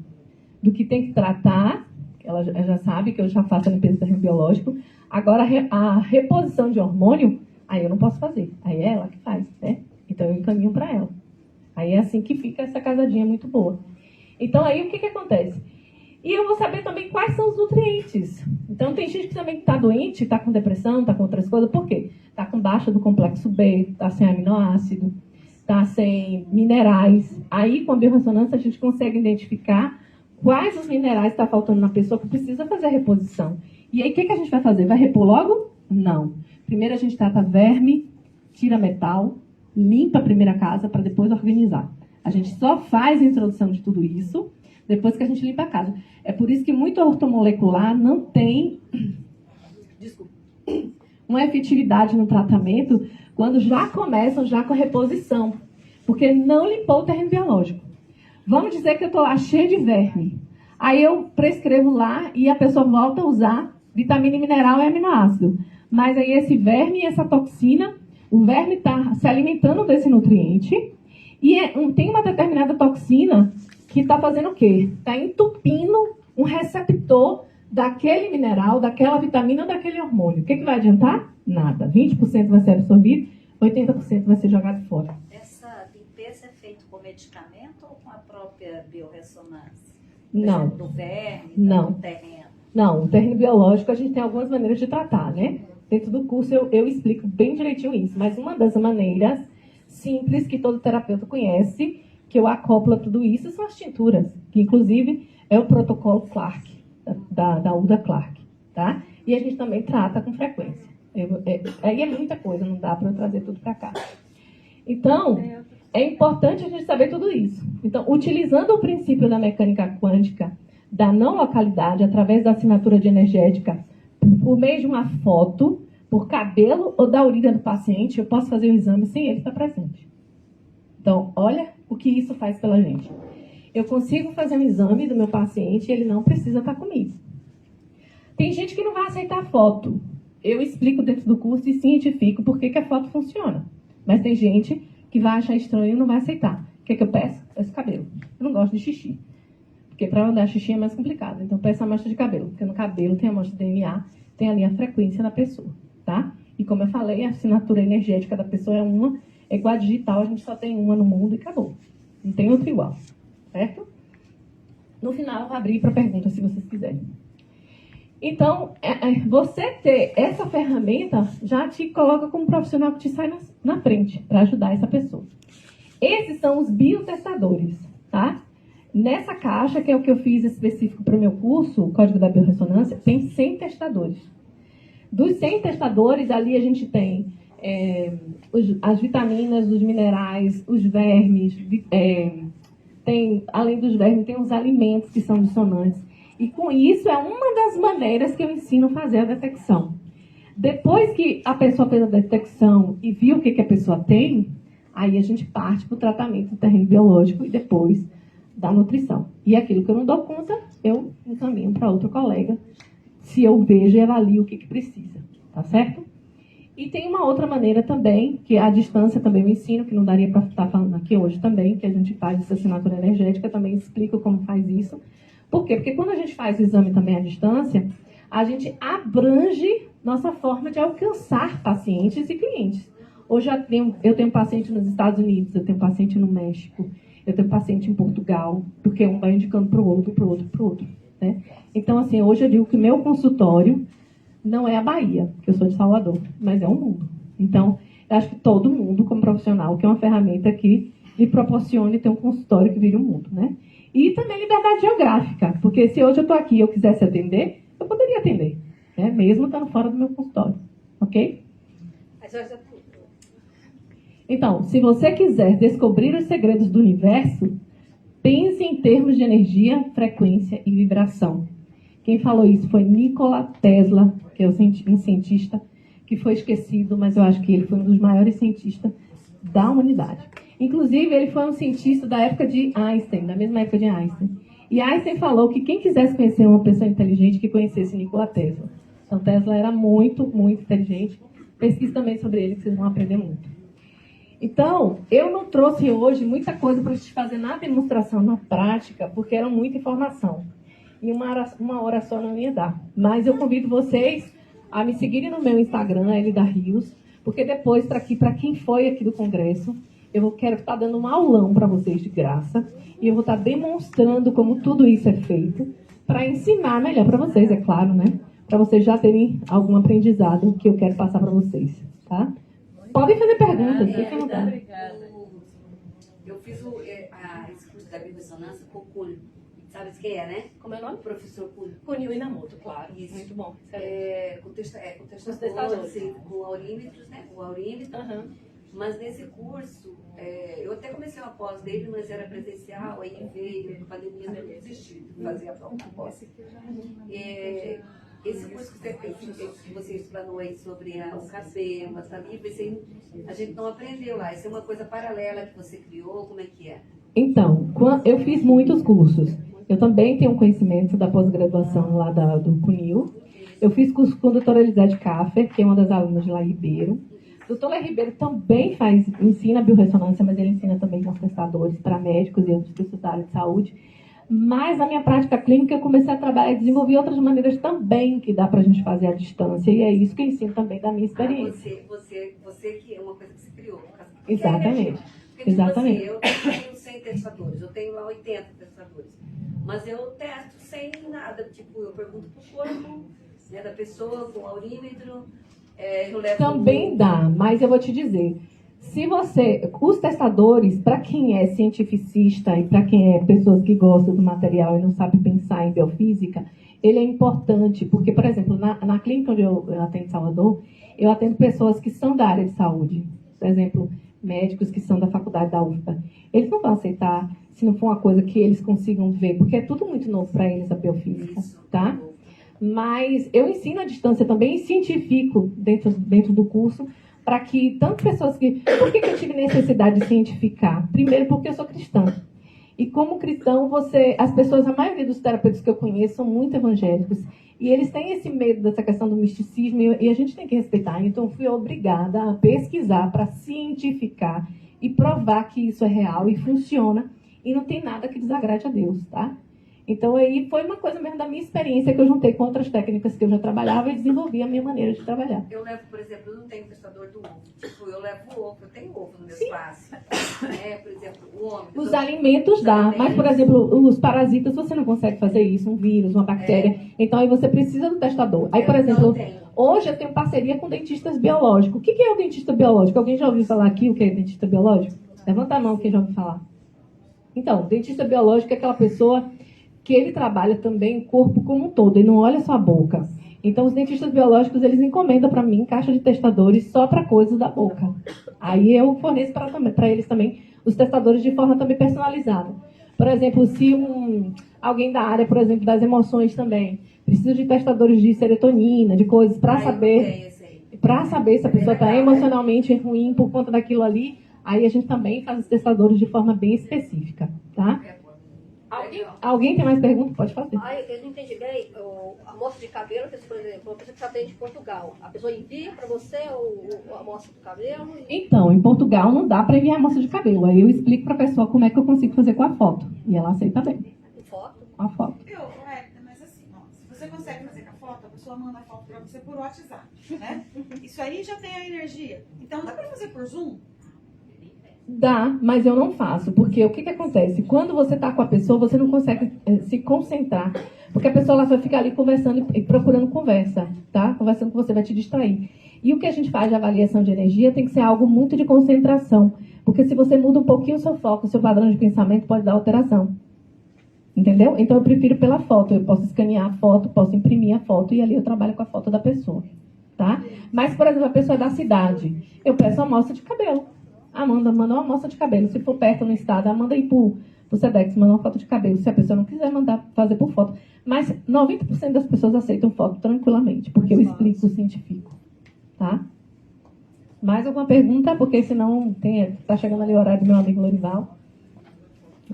do que tem que tratar, ela já sabe que eu já faço a limpeza do terreno biológico. Agora, a reposição de hormônio, aí eu não posso fazer, aí é ela que faz, né? Então eu encaminho para ela. Aí é assim que fica essa casadinha muito boa. Então aí o que acontece? E eu vou saber também quais são os nutrientes. Então tem gente que também está doente, está com depressão, está com outras coisas. Por quê? Está com baixa do complexo B, está sem aminoácido, está sem minerais. Aí com a biorressonância a gente consegue identificar quais os minerais estão faltando na pessoa que precisa fazer a reposição. E aí o que a gente vai fazer? Vai repor logo? Não. Primeiro a gente trata verme, tira metal, limpa a primeira casa para depois organizar. A gente só faz a introdução de tudo isso depois que a gente limpa a casa. É por isso que muito ortomolecular não tem uma efetividade no tratamento quando já começam já com a reposição, porque não limpou o terreno biológico. Vamos dizer que eu estou lá cheio de verme. Aí eu prescrevo lá e a pessoa volta a usar vitamina e mineral e aminoácido. Mas aí esse verme e essa toxina, o verme está se alimentando desse nutriente e tem uma determinada toxina que está fazendo o quê? Está entupindo um receptor daquele mineral, daquela vitamina ou daquele hormônio. O que vai adiantar? Nada. 20% vai ser absorvido, 80% vai ser jogado fora. Essa limpeza é feita com medicamento ou com a própria biorressonância? Não. Do verme, Não. do terreno? Não, o terreno biológico a gente tem algumas maneiras de tratar, né? Dentro do curso eu explico bem direitinho isso, mas uma das maneiras simples que todo terapeuta conhece, que eu acoplo a tudo isso, são as tinturas, que inclusive é o protocolo Clark, da Uda Clark, tá? E a gente também trata com frequência. Aí é muita coisa, não dá para eu trazer tudo para cá. Então, é importante a gente saber tudo isso. Então, utilizando o princípio da mecânica quântica, da não localidade, através da assinatura de energética, por meio de uma foto, por cabelo ou da urina do paciente, eu posso fazer o exame sem ele estar presente. Então, olha o que isso faz pela gente. Eu consigo fazer um exame do meu paciente e ele não precisa estar comigo. Tem gente que não vai aceitar foto. Eu explico dentro do curso e cientifico por que a foto funciona. Mas tem gente que vai achar estranho e não vai aceitar. O que eu peço? Peço cabelo. Eu não gosto de xixi. Porque para mandar xixi é mais complicado. Então peço a amostra de cabelo. Porque no cabelo tem a amostra de DNA, tem ali a frequência da pessoa. Tá? E como eu falei, a assinatura energética da pessoa é uma. É igual a digital, a gente só tem uma no mundo e acabou. Não tem outra igual. Certo? No final, eu vou abrir para perguntas, se vocês quiserem. Então, você ter essa ferramenta já te coloca como profissional que te sai na frente para ajudar essa pessoa. Esses são os biotestadores, tá? Nessa caixa, que é o que eu fiz específico para o meu curso, o Código da Biorressonância, tem 100 testadores. Dos 100 testadores, ali a gente tem as vitaminas, os minerais, os vermes, além dos vermes, tem os alimentos que são dissonantes. E com isso é uma das maneiras que eu ensino a fazer a detecção. Depois que a pessoa fez a detecção e viu o que a pessoa tem, aí a gente parte para o tratamento do terreno biológico e depois da nutrição. E aquilo que eu não dou conta, eu encaminho para outro colega, se eu vejo e avalio o que precisa. Tá certo? E tem uma outra maneira também, que a distância também eu ensino, que não daria para estar falando aqui hoje também, que a gente faz essa assinatura energética, também explico como faz isso. Por quê? Porque quando a gente faz o exame também à distância, a gente abrange nossa forma de alcançar pacientes e clientes. Hoje eu tenho paciente nos Estados Unidos, eu tenho paciente no México, eu tenho paciente em Portugal, porque um vai indicando para o outro, para o outro, para o outro. Né? Então, assim, hoje eu digo que meu consultório não é a Bahia, que eu sou de Salvador, mas é o mundo. Então, eu acho que todo mundo, como profissional, que é uma ferramenta que lhe proporcione ter um consultório que vire o mundo, né? E também liberdade geográfica, porque se hoje eu estou aqui e eu quisesse atender, eu poderia atender, né? Mesmo estando fora do meu consultório, ok? Então, se você quiser descobrir os segredos do universo, pense em termos de energia, frequência e vibração. Quem falou isso foi Nikola Tesla, que é um cientista que foi esquecido, mas eu acho que ele foi um dos maiores cientistas da humanidade. Inclusive, ele foi um cientista da época de Einstein, da mesma época de Einstein. E Einstein falou que quem quisesse conhecer uma pessoa inteligente, que conhecesse Nikola Tesla. Então, Tesla era muito, muito inteligente. Pesquise também sobre ele, que vocês vão aprender muito. Então, eu não trouxe hoje muita coisa para te fazer na demonstração, na prática, porque era muita informação. E uma hora só não ia dar. Mas eu convido vocês a me seguirem no meu Instagram, Elida Rios, porque depois, para quem foi aqui do Congresso, eu quero estar dando um aulão para vocês de graça e eu vou estar demonstrando como tudo isso é feito para ensinar melhor para vocês, é claro, né? Para vocês já terem algum aprendizado que eu quero passar para vocês, tá? Podem fazer perguntas, fiquem à vontade. Obrigada. Eu fiz esse curso da biorressonância com o Cunho. Sabe quem é, né? Como é o nome? O professor Cunho. Cunho Inamoto, claro. Isso. Muito bom. Com testadores, testadores. com aurímetros, né? Com aurímetro. Uhum. Mas nesse curso, eu até comecei uma pós dele, mas era presencial, aí veio a pandemia, eu desisti de fazer a pós. Esse curso que você explanou aí sobre o cabelo, a saliva, a gente não aprendeu lá. Isso é uma coisa paralela que você criou, como é que é? Então, eu fiz muitos cursos. Eu também tenho conhecimento da pós-graduação lá do CUNIL. Eu fiz curso com a doutora Elisete Kaffer, que é uma das alunas de lá Ribeiro. O doutor Léo Ribeiro também ensina biorressonância, mas ele ensina também com testadores para médicos e outros pessoas da área de saúde. Mas na minha prática clínica eu comecei a trabalhar e desenvolver outras maneiras também que dá para a gente fazer à distância. E é isso que eu ensino também da minha experiência. Você que é uma coisa que você criou. Exatamente. Porque, Exatamente. Tipo assim, eu tenho 100 testadores, eu tenho lá 80 testadores. Mas eu testo sem nada. Tipo, eu pergunto pro corpo, né, da pessoa, com aurímetro. Eu levo Também dá, mas eu vou te dizer. Os testadores, para quem é cientificista e para quem é pessoas que gostam do material e não sabe pensar em biofísica, ele é importante, porque, por exemplo, na clínica onde eu atendo em Salvador, eu atendo pessoas que são da área de saúde. Por exemplo, médicos que são da faculdade da UFPA. Eles não vão aceitar se não for uma coisa que eles consigam ver, porque é tudo muito novo para eles, a biofísica, tá? Mas eu ensino à distância também e cientifico dentro do curso, para que tanto pessoas que... Por que eu tive necessidade de cientificar? Primeiro, porque eu sou cristã. E como cristão, as pessoas, a maioria dos terapeutas que eu conheço são muito evangélicos. E eles têm esse medo dessa questão do misticismo e a gente tem que respeitar. Então, fui obrigada a pesquisar para cientificar e provar que isso é real e funciona. E não tem nada que desagrade a Deus, tá? Então, aí foi uma coisa mesmo da minha experiência que eu juntei com outras técnicas que eu já trabalhava e desenvolvi a minha maneira de trabalhar. Eu levo, por exemplo, eu não tenho testador do ovo. Tipo, eu levo o ovo, eu tenho ovo no meu espaço. Por exemplo, o homem. Os alimentos dá, mas, por exemplo, os parasitas você não consegue fazer isso, um vírus, uma bactéria. Então, aí você precisa do testador. Aí, por exemplo, hoje eu tenho parceria com dentistas biológicos. O que é o dentista biológico? Alguém já ouviu falar aqui o que é dentista biológico? Levanta a mão quem já ouviu falar. Então, dentista biológico é aquela pessoa que ele trabalha também o corpo como um todo, ele não olha só a boca. Então, os dentistas biológicos, eles encomendam para mim caixa de testadores só para coisas da boca. Aí eu forneço para eles também os testadores de forma também personalizada. Por exemplo, se alguém da área, por exemplo, das emoções também, precisa de testadores de serotonina, de coisas para saber se a pessoa está emocionalmente ruim por conta daquilo ali, aí a gente também faz os testadores de forma bem específica, tá? Alguém tem mais perguntas? Pode fazer. Eu não entendi bem. A amostra de cabelo, por exemplo, uma pessoa que está de Portugal, a pessoa envia para você a amostra do cabelo? Então, em Portugal não dá para enviar amostra de cabelo. Aí eu explico para a pessoa como é que eu consigo fazer com a foto. E ela aceita bem. Com foto? Com a foto. Mas assim, ó, se você consegue fazer com a foto, a pessoa manda a foto para você por WhatsApp, né? Isso aí já tem a energia. Então dá para fazer por Zoom? Dá, mas eu não faço, porque o que acontece? Quando você está com a pessoa, você não consegue se concentrar, porque a pessoa ela vai ficar ali conversando e procurando conversa, tá? Conversando com você, vai te distrair. E o que a gente faz de avaliação de energia tem que ser algo muito de concentração, porque se você muda um pouquinho o seu foco, o seu padrão de pensamento pode dar alteração. Entendeu? Então eu prefiro pela foto, eu posso escanear a foto, posso imprimir a foto e ali eu trabalho com a foto da pessoa, tá? Mas, por exemplo, a pessoa é da cidade, eu peço amostra de cabelo. Amanda, manda uma amostra de cabelo. Se for perto no estado, Amanda ir pro Sedex, manda uma foto de cabelo. Se a pessoa não quiser mandar fazer por foto. Mas 90% das pessoas aceitam foto tranquilamente, porque eu explico o científico. Tá? Mais alguma pergunta? Porque senão tá chegando ali o horário do meu amigo Lorival.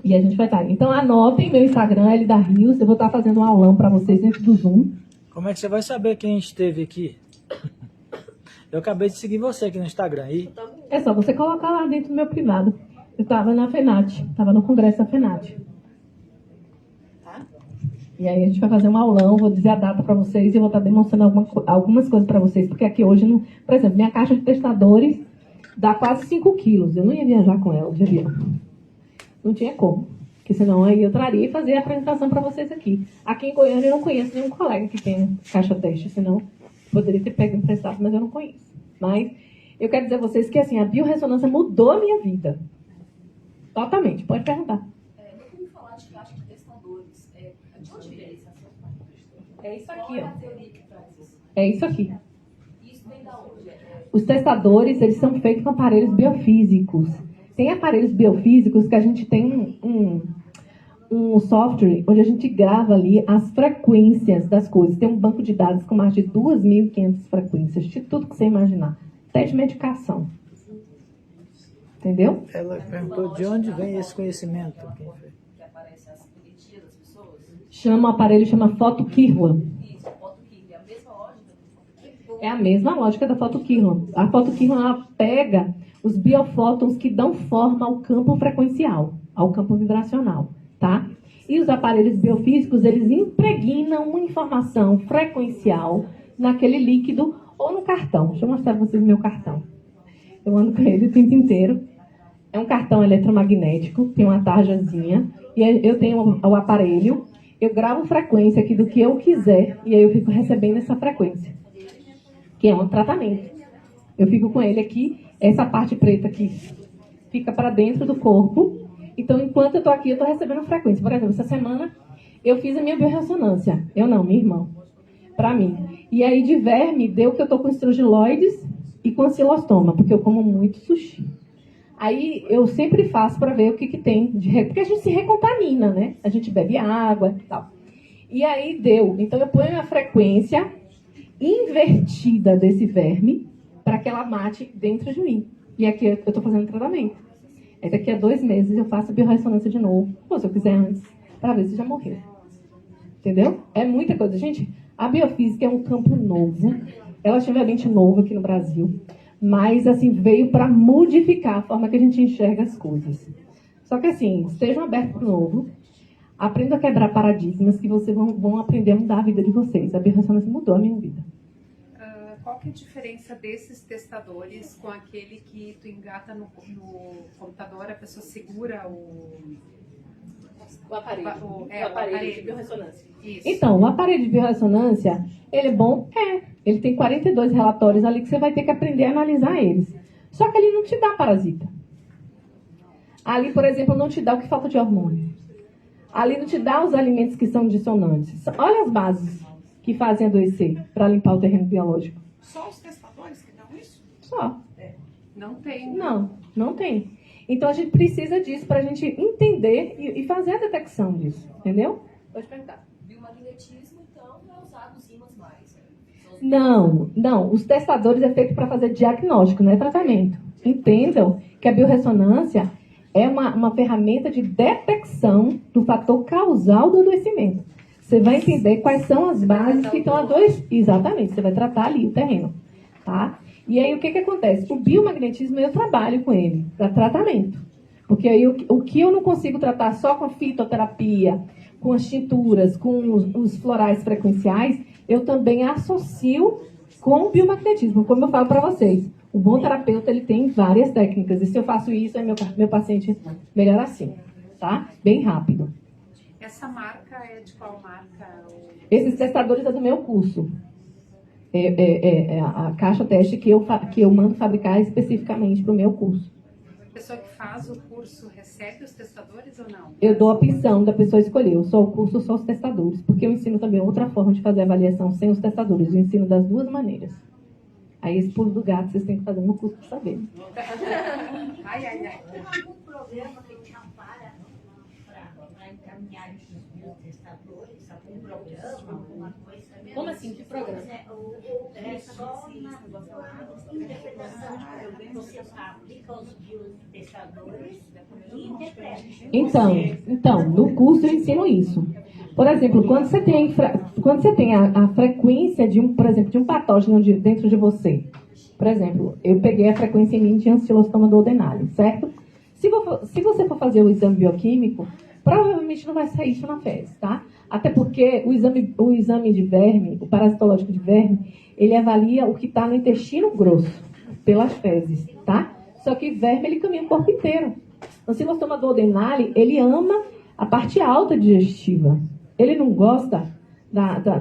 E a gente vai estar. Então anotem meu Instagram, Elida Rios. Eu vou estar fazendo um aulão para vocês dentro do Zoom. Como é que você vai saber quem esteve aqui? Eu acabei de seguir você aqui no Instagram. E... É só você colocar lá dentro do meu privado. Eu estava na FENAT, estava no congresso da FENAT. Tá? E aí a gente vai fazer um aulão, vou dizer a data para vocês e vou estar demonstrando algumas coisas para vocês, porque aqui hoje, por exemplo, minha caixa de testadores dá quase 5 quilos. Eu não ia viajar com ela de avião. Não tinha como. Porque senão aí eu traria e fazia a apresentação para vocês aqui. Aqui em Goiânia eu não conheço nenhum colega que tenha caixa teste, senão poderia ter pego emprestado, mas eu não conheço. Mas eu quero dizer a vocês que assim, a biorressonância mudou a minha vida. Totalmente. Pode perguntar. Eu ouvi falar de caixa de testadores. De onde vem esse assunto? É isso aqui, Qual é ó. a teoria que traz isso? É isso aqui. Isso vem da onde? Os testadores, eles são feitos com aparelhos biofísicos. Tem aparelhos biofísicos que a gente tem um software onde a gente grava ali as frequências das coisas. Tem um banco de dados com mais de 2.500 frequências, de tudo que você imaginar. Até de medicação. Entendeu? Ela perguntou de onde vem esse conhecimento. Que aparece as energias das pessoas? O aparelho chama Photokirlan. Isso, Photokirlan. É a mesma lógica? É a mesma lógica da Photokirlan. A Photokirlan, ela pega os biofótons que dão forma ao campo frequencial, ao campo vibracional. Tá? E os aparelhos biofísicos, eles impregnam uma informação frequencial naquele líquido ou no cartão. Deixa eu mostrar para vocês meu cartão. Eu ando com ele o tempo inteiro. É um cartão eletromagnético, tem uma tarjazinha, e eu tenho o aparelho, eu gravo frequência aqui do que eu quiser, e aí eu fico recebendo essa frequência, que é um tratamento. Eu fico com ele aqui, essa parte preta aqui fica para dentro do corpo. Então, enquanto eu estou aqui, eu estou recebendo frequência. Por exemplo, essa semana eu fiz a minha biorressonância. Eu não, minha irmã. Para mim. E aí, de verme, deu que eu estou com estrugiloides e com ancilostoma, porque eu como muito sushi. Aí, eu sempre faço para ver o que tem. Porque a gente se recontamina, né? A gente bebe água e tal. E aí, deu. Então, eu ponho a frequência invertida desse verme para que ela mate dentro de mim. E aqui eu estou fazendo tratamento. Aí daqui a 2 meses eu faço a biorressonância de novo, ou se eu quiser antes, para ver se já morreu. Entendeu? É muita coisa. Gente, a biofísica é um campo novo, relativamente novo aqui no Brasil, mas assim, veio para modificar a forma que a gente enxerga as coisas. Só que assim, estejam abertos para o novo, aprendam a quebrar paradigmas que vocês vão aprender a mudar a vida de vocês. A biorressonância mudou a minha vida. Qual que é a diferença desses testadores com aquele que tu engata no computador, a pessoa segura o aparelho. O aparelho de biorressonância. Isso. Então, o aparelho de biorressonância, ele é bom? É. Ele tem 42 relatórios ali que você vai ter que aprender a analisar eles. Só que ele não te dá parasita. Ali, por exemplo, não te dá o que falta de hormônio. Ali não te dá os alimentos que são dissonantes. Olha as bases que fazem adoecer para limpar o terreno biológico. Só os testadores que dão isso? Só. Não tem. Não tem. Então a gente precisa disso para a gente entender e fazer a detecção disso. Entendeu? Pode perguntar. Biomagnetismo, então, não é usado os ímãs mais. Não. Os testadores é feito para fazer diagnóstico, não é tratamento. Entendam que a biorressonância é uma ferramenta de detecção do fator causal do adoecimento. Você vai entender quais são as bases que estão adoecendo. Exatamente, você vai tratar ali o terreno. Tá? E aí o que acontece? O biomagnetismo eu trabalho com ele para tratamento. Porque aí o que eu não consigo tratar só com a fitoterapia, com as tinturas, com os florais frequenciais, eu também associo com o biomagnetismo. Como eu falo para vocês, o bom terapeuta ele tem várias técnicas. E se eu faço isso, meu paciente melhora assim. Tá? Bem rápido. Essa marca é de qual marca? Esses testadores é do meu curso. É a caixa teste que eu mando fabricar especificamente para o meu curso. A pessoa que faz o curso recebe os testadores ou não? Eu dou a opção da pessoa escolher. Eu só o curso, só os testadores. Porque eu ensino também outra forma de fazer a avaliação sem os testadores. Eu ensino das duas maneiras. Aí esse pulo do gato vocês têm que fazer no curso para saber. Ai. Tem algum problema que te ampara para encaminhar esses testadores? Algum programa, alguma coisa? Como assim? Que programa? É só uma interpretação. Você aplica os biotestadores e interpreta. Então, no curso eu ensino isso. Por exemplo, quando você tem a frequência de um patógeno dentro de você, por exemplo, eu peguei a frequência em mim de Ancylostoma duodenale, certo? Se você for fazer o exame bioquímico, provavelmente não vai sair isso na fezes, tá? Até porque o exame de verme, o parasitológico de verme, ele avalia o que está no intestino grosso, pelas fezes, tá? Só que verme, ele caminha o corpo inteiro. O Ancylostoma duodenale, ele ama a parte alta digestiva. Ele não gosta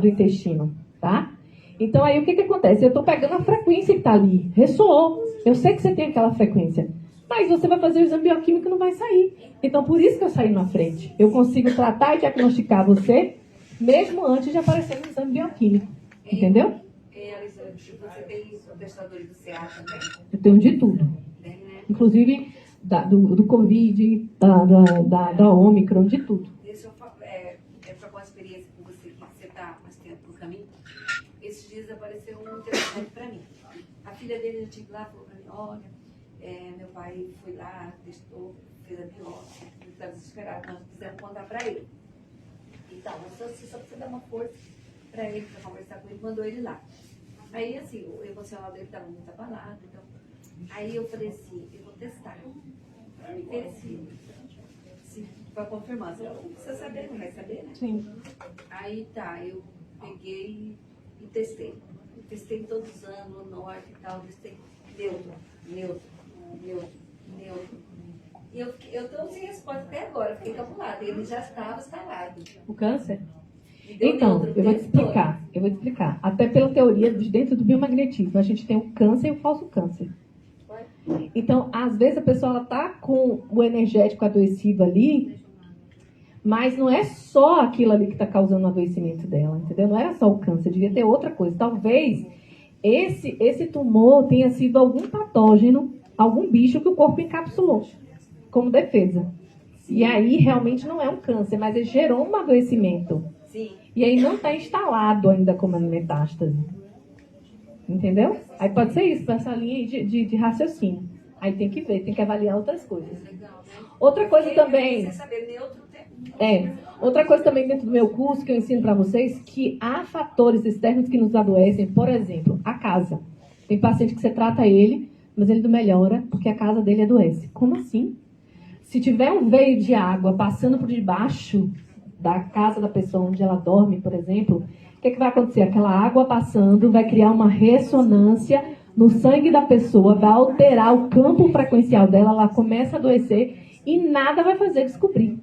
do intestino, tá? Então, aí, o que acontece? Eu estou pegando a frequência que está ali. Ressoou. Eu sei que você tem aquela frequência. Mas você vai fazer o exame bioquímico e não vai sair. Então, por isso que eu saí na frente. Eu consigo tratar e diagnosticar você, mesmo antes de aparecer no exame bioquímico. Entendeu? Alexandre, você tem o testador do CA também? Eu tenho de tudo. Inclusive, do Covid, da Ômicron, de tudo. Deixa eu trocar uma experiência com você que você está mais tempo no caminho. Esses dias apareceu um telefone para mim. A filha dele já tinha lá falou para mim, olha, meu pai foi lá, testou, fez a biópsia, ele está desesperado, nós quisemos contar para ele. Então, você só precisa dar uma força para ele, para conversar com ele, mandou ele lá. Aí, assim, o emocional dele estava muito abalado, então, aí eu falei assim, eu vou testar, ver se para confirmar, você não precisa saber, não vai saber, né? Sim. Aí tá, eu peguei e testei. Testei todos os anos, no norte e tal, testei neutro. E eu estou sem resposta até agora, fiquei calculada. Ele já estava instalado. O câncer? E deu Então, neutro eu vou te o tempo explicar. Até pela teoria de dentro do biomagnetismo, a gente tem o câncer e o falso câncer. Então, às vezes a pessoa está com o energético adoecido ali, mas não é só aquilo ali que está causando o adoecimento dela, entendeu? Não era só o câncer, devia ter outra coisa. Talvez esse tumor tenha sido algum patógeno, algum bicho que o corpo encapsulou como defesa. E aí realmente não é um câncer, mas ele gerou um adoecimento. Sim. E aí não está instalado ainda como metástase. Entendeu? Aí pode ser isso, essa linha de raciocínio. Aí tem que ver, tem que avaliar outras coisas. Legal, né? Outra coisa também... Você saber neutro Outra coisa também dentro do meu curso que eu ensino para vocês, que há fatores externos que nos adoecem, por exemplo, a casa. Tem paciente que você trata ele, mas ele não melhora porque a casa dele adoece. Como assim? Se tiver um veio de água passando por debaixo da casa da pessoa onde ela dorme, por exemplo, o que vai acontecer? Aquela água passando vai criar uma ressonância no sangue da pessoa, vai alterar o campo frequencial dela, ela começa a adoecer e nada vai fazer descobrir.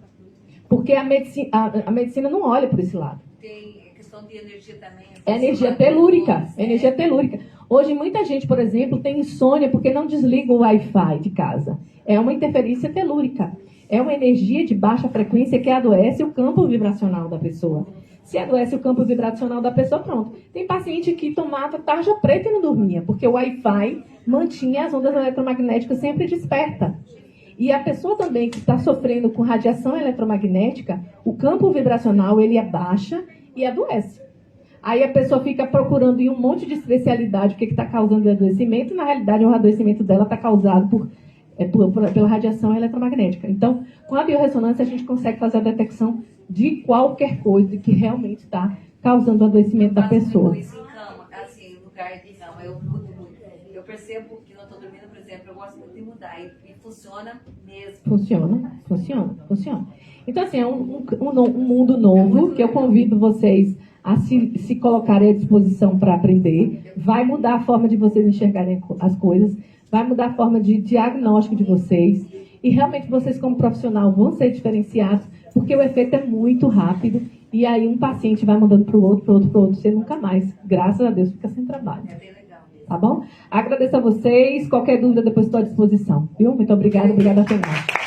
Porque a medicina não olha por esse lado. tem questão de energia também. É energia telúrica. É energia telúrica. Hoje, muita gente, por exemplo, tem insônia porque não desliga o Wi-Fi de casa. É uma interferência telúrica. É uma energia de baixa frequência que adoece o campo vibracional da pessoa. Se adoece o campo vibracional da pessoa, pronto. Tem paciente que tomava tarja preta e não dormia, porque o Wi-Fi mantinha as ondas eletromagnéticas sempre despertas. E a pessoa também que está sofrendo com radiação eletromagnética, o campo vibracional ele abaixa e adoece. Aí a pessoa fica procurando em um monte de especialidade o que está causando o adoecimento, e na realidade o adoecimento dela está causado pela radiação eletromagnética. Então, com a biorressonância a gente consegue fazer a detecção de qualquer coisa que realmente está causando o adoecimento da pessoa. Isso em cama, assim, lugar de cama, eu mudo muito. Eu percebo que não estou dormindo, por exemplo, eu gosto muito de mudar e funciona mesmo. Funciona. Então, assim, é um mundo novo que eu convido vocês a se colocarem à disposição para aprender. Vai mudar a forma de vocês enxergarem as coisas, vai mudar a forma de diagnóstico de vocês. E realmente vocês, como profissional, vão ser diferenciados, porque o efeito é muito rápido. E aí um paciente vai mandando para o outro. Você nunca mais, graças a Deus, fica sem trabalho. É bem legal mesmo. Tá bom? Agradeço a vocês. Qualquer dúvida, depois estou à disposição. Viu? Muito obrigada. Obrigada, Fernanda.